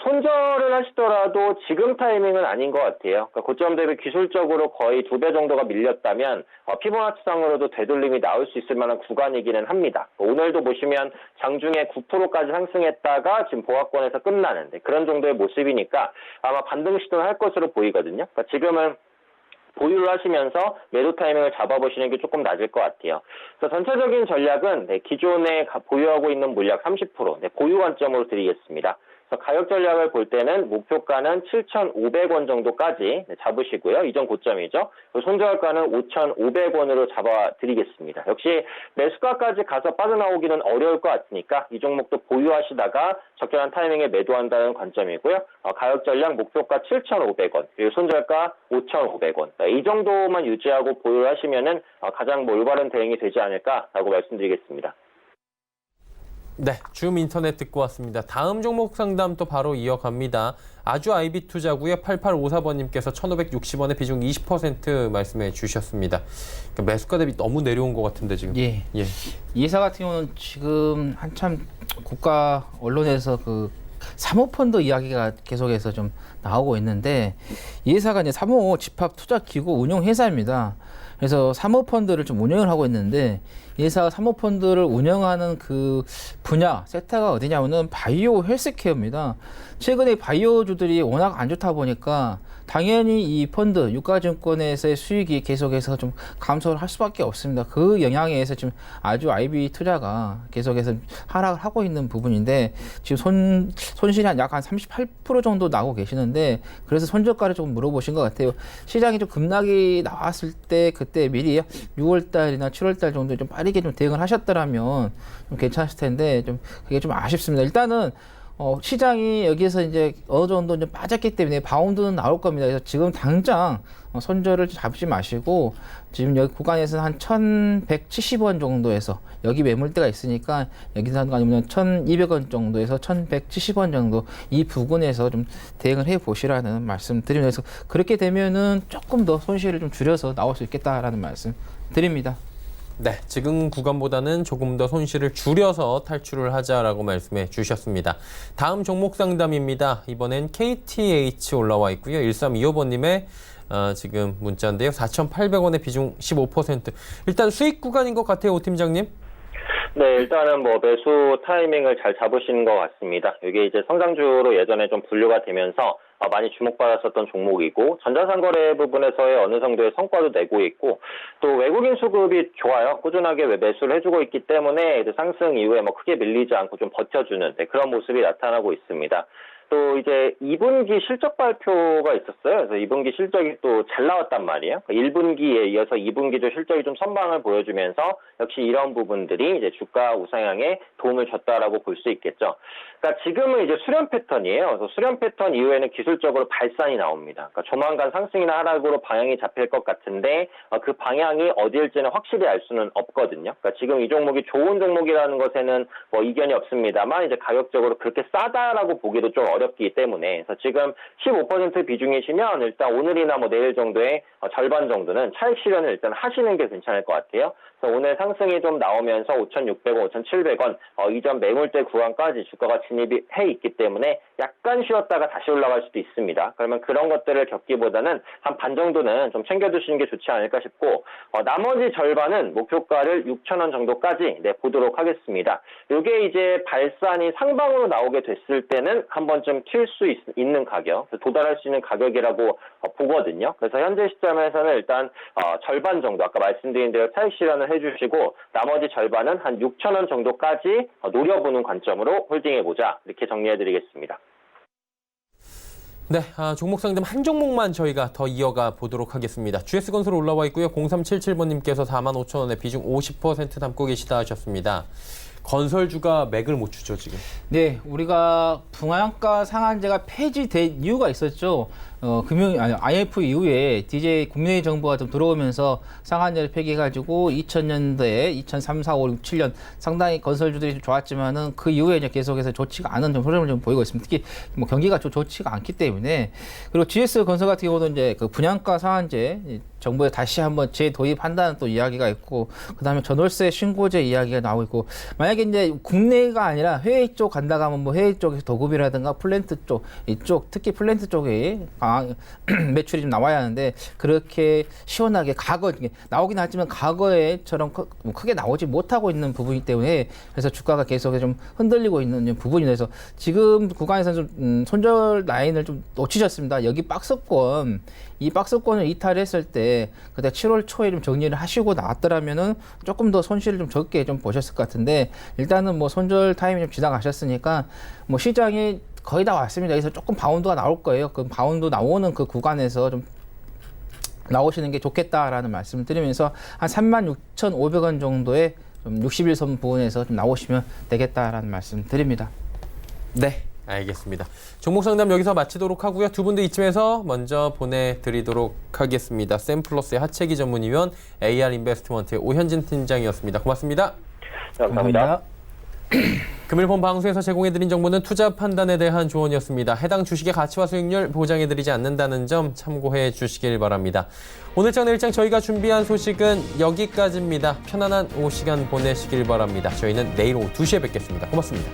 손절을 하시더라도 지금 타이밍은 아닌 것 같아요. 그러니까 고점 대비 기술적으로 거의 2배 정도가 밀렸다면 피보나치상으로도 되돌림이 나올 수 있을 만한 구간이기는 합니다. 오늘도 보시면 장중에 9%까지 상승했다가 지금 보합권에서 끝나는데 그런 정도의 모습이니까 아마 반등 시도를 할 것으로 보이거든요. 그러니까 지금은 보유를 하시면서 매도 타이밍을 잡아보시는 게 조금 낮을 것 같아요. 그래서 전체적인 전략은 기존에 보유하고 있는 물약 30%, 보유 관점으로 드리겠습니다. 그래서 가격 전략을 볼 때는 목표가는 7,500원 정도까지 잡으시고요. 이전 고점이죠. 손절가는 5,500원으로 잡아드리겠습니다. 역시 매수가까지 가서 빠져나오기는 어려울 것 같으니까 이 종목도 보유하시다가 적절한 타이밍에 매도한다는 관점이고요. 가격 전략 목표가 7,500원, 그리고 손절가 5,500원. 이 정도만 유지하고 보유를 하시면은 가장 올바른 대응이 되지 않을까라고 말씀드리겠습니다. 네, 줌 인터넷 듣고 왔습니다. 다음 종목 상담 또 바로 이어갑니다. 아주 아이비 투자고요. 8854번님께서 1,560원에 비중 20% 말씀해 주셨습니다. 그러니까 매수가 대비 너무 내려온 것 같은데 지금. 예. 이 회사 같은 경우는 지금 한참 국가 언론에서 그 사모펀드 이야기가 계속해서 좀 나오고 있는데, 이 회사가 이제 사모 집합 투자 기구 운용 회사입니다. 그래서 사모펀드를 좀 운영을 하고 있는데, 이 회사가 사모펀드를 운영하는 그 분야 섹터가 어디냐면은 바이오 헬스케어입니다. 최근에 바이오주들이 워낙 안 좋다 보니까 당연히 이 펀드 유가증권에서의 수익이 계속해서 좀 감소를 할 수밖에 없습니다. 그 영향에 의해서 지금 아주 아이비 투자가 계속해서 하락을 하고 있는 부분인데, 지금 손실이 약 한 38% 정도 나고 계시는데, 그래서 손절가를 조금 물어보신 것 같아요. 시장이 좀 급락이 나왔을 때 그때 미리 6월달이나 7월달 정도에 좀 빠르게 좀 대응을 하셨더라면 좀 괜찮았을 텐데, 좀 그게 좀 아쉽습니다. 일단은 시장이 여기에서 이제 어느 정도 좀 빠졌기 때문에 바운드는 나올 겁니다. 그래서 지금 당장 손절을 잡지 마시고, 지금 여기 구간에서는 한 1,170원 정도에서 여기 매물대가 있으니까 여기서 아니면 1,200원 정도에서 1,170원 정도 이 부근에서 좀 대응을 해 보시라는 말씀 드리면서, 그렇게 되면은 조금 더 손실을 좀 줄여서 나올 수 있겠다라는 말씀 드립니다. 네, 지금 구간보다는 조금 더 손실을 줄여서 탈출을 하자라고 말씀해 주셨습니다. 다음 종목 상담입니다. 이번엔 KTH 올라와 있고요. 1325번님의 지금 문자인데요. 4,800원의 비중 15%. 일단 수익 구간인 것 같아요, 오 팀장님. 네, 일단은 뭐 매수 타이밍을 잘 잡으시는 것 같습니다. 이게 이제 성장주로 예전에 좀 분류가 되면서 많이 주목받았었던 종목이고 전자상거래 부분에서의 어느 정도의 성과도 내고 있고 또 외국인 수급이 좋아요. 꾸준하게 매수를 해주고 있기 때문에 이제 상승 이후에 뭐 크게 밀리지 않고 좀 버텨주는 그런 모습이 나타나고 있습니다. 또 이제 2분기 실적 발표가 있었어요. 그래서 2분기 실적이 또 잘 나왔단 말이에요. 1분기에 이어서 2분기도 실적이 좀 선방을 보여주면서 역시 이런 부분들이 이제 주가 우상향에 도움을 줬다라고 볼 수 있겠죠. 그러니까 지금은 이제 수렴 패턴이에요. 그래서 수렴 패턴 이후에는 기술적으로 발산이 나옵니다. 그러니까 조만간 상승이나 하락으로 방향이 잡힐 것 같은데 그 방향이 어디일지는 확실히 알 수는 없거든요. 그러니까 지금 이 종목이 좋은 종목이라는 것에는 뭐 이견이 없습니다만 이제 가격적으로 그렇게 싸다라고 보기도 좀 어렵기 때문에 그래서 지금 15% 비중이시면 일단 오늘이나 뭐 내일 정도의 절반 정도는 차익 실현을 일단 하시는 게 괜찮을 것 같아요. 그래서 오늘 상승이 좀 나오면서 5,600원, 5,700원 이전 매물대 구간까지 주가가 진입이 해 있기 때문에 약간 쉬었다가 다시 올라갈 수도 있습니다. 그러면 그런 것들을 겪기보다는 한 반 정도는 좀 챙겨두시는 게 좋지 않을까 싶고 나머지 절반은 목표가를 6,000원 정도까지 보도록 하겠습니다. 이게 이제 발산이 상방으로 나오게 됐을 때는 한 번쯤 튈 수 있는 가격, 도달할 수 있는 가격이라고 보거든요. 그래서 현재 시점에서는 일단 절반 정도 아까 말씀드린 대로 차익 실현을 해주시고 나머지 절반은 한 6,000원 정도까지 노려보는 관점으로 홀딩해보자 이렇게 정리해드리겠습니다. 네, 종목 상담 한 종목만 저희가 더 이어가 보도록 하겠습니다. GS건설 올라와 있고요. 0377번님께서 45,000원에 비중 50% 담고 계시다 하셨습니다. 건설주가 맥을 못 추죠, 지금. 네, 우리가 분양가 상한제가 폐지된 이유가 있었죠. IMF 이후에 DJ 국내 정부가 좀 들어오면서 상한제를 폐기해가지고 2000년대에 2003, 4, 5, 6, 7년 상당히 건설주들이 좀 좋았지만은 그 이후에 이제 계속해서 좋지가 않은 좀 흐름을 좀 보이고 있습니다. 특히 뭐 경기가 좋지가 않기 때문에 그리고 GS 건설 같은 경우는 이제 그 분양가 상한제 정부에 다시 한번 재도입한다는 또 이야기가 있고 그다음에 전월세 신고제 이야기가 나오고 있고 만약에 이제 국내가 아니라 해외 쪽 간다고 하면 뭐 해외 쪽에서 도급이라든가 플랜트 쪽 이쪽 특히 플랜트 쪽에 매출이 좀 나와야 하는데 그렇게 시원하게 나오긴 하지만 과거에처럼 크게 나오지 못하고 있는 부분이기 때문에 그래서 주가가 계속 좀 흔들리고 있는 부분이 돼서 지금 구간에서는 좀 손절 라인을 좀 놓치셨습니다. 여기 이 박스권을 이탈했을 때 그때 7월 초에 좀 정리를 하시고 나왔더라면은 조금 더 손실을 좀 적게 좀 보셨을 것 같은데 일단은 뭐 손절 타임이 좀 지나가셨으니까 뭐 시장이 거의 다 왔습니다. 여기서 조금 바운드가 나올 거예요. 그 바운드 나오는 그 구간에서 좀 나오시는 게 좋겠다라는 말씀을 드리면서 한 36,500원 정도의 좀 61선 부분에서 좀 나오시면 되겠다라는 말씀 드립니다. 네, 알겠습니다. 종목 상담 여기서 마치도록 하고요. 두 분도 이쯤에서 먼저 보내드리도록 하겠습니다. 샘플러스의 하채기 전문위원 AR 인베스트먼트의 오현진 팀장이었습니다. 고맙습니다. 감사합니다. 금일 본 방송에서 제공해드린 정보는 투자 판단에 대한 조언이었습니다. 해당 주식의 가치와 수익률 보장해드리지 않는다는 점 참고해 주시길 바랍니다. 오늘장 내일장 저희가 준비한 소식은 여기까지입니다. 편안한 오후 시간 보내시길 바랍니다. 저희는 내일 오후 2시에 뵙겠습니다. 고맙습니다.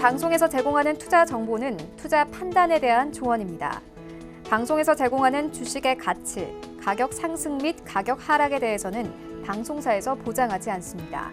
방송에서 제공하는 투자 정보는 투자 판단에 대한 조언입니다. 방송에서 제공하는 주식의 가치, 가격 상승 및 가격 하락에 대해서는 방송사에서 보장하지 않습니다.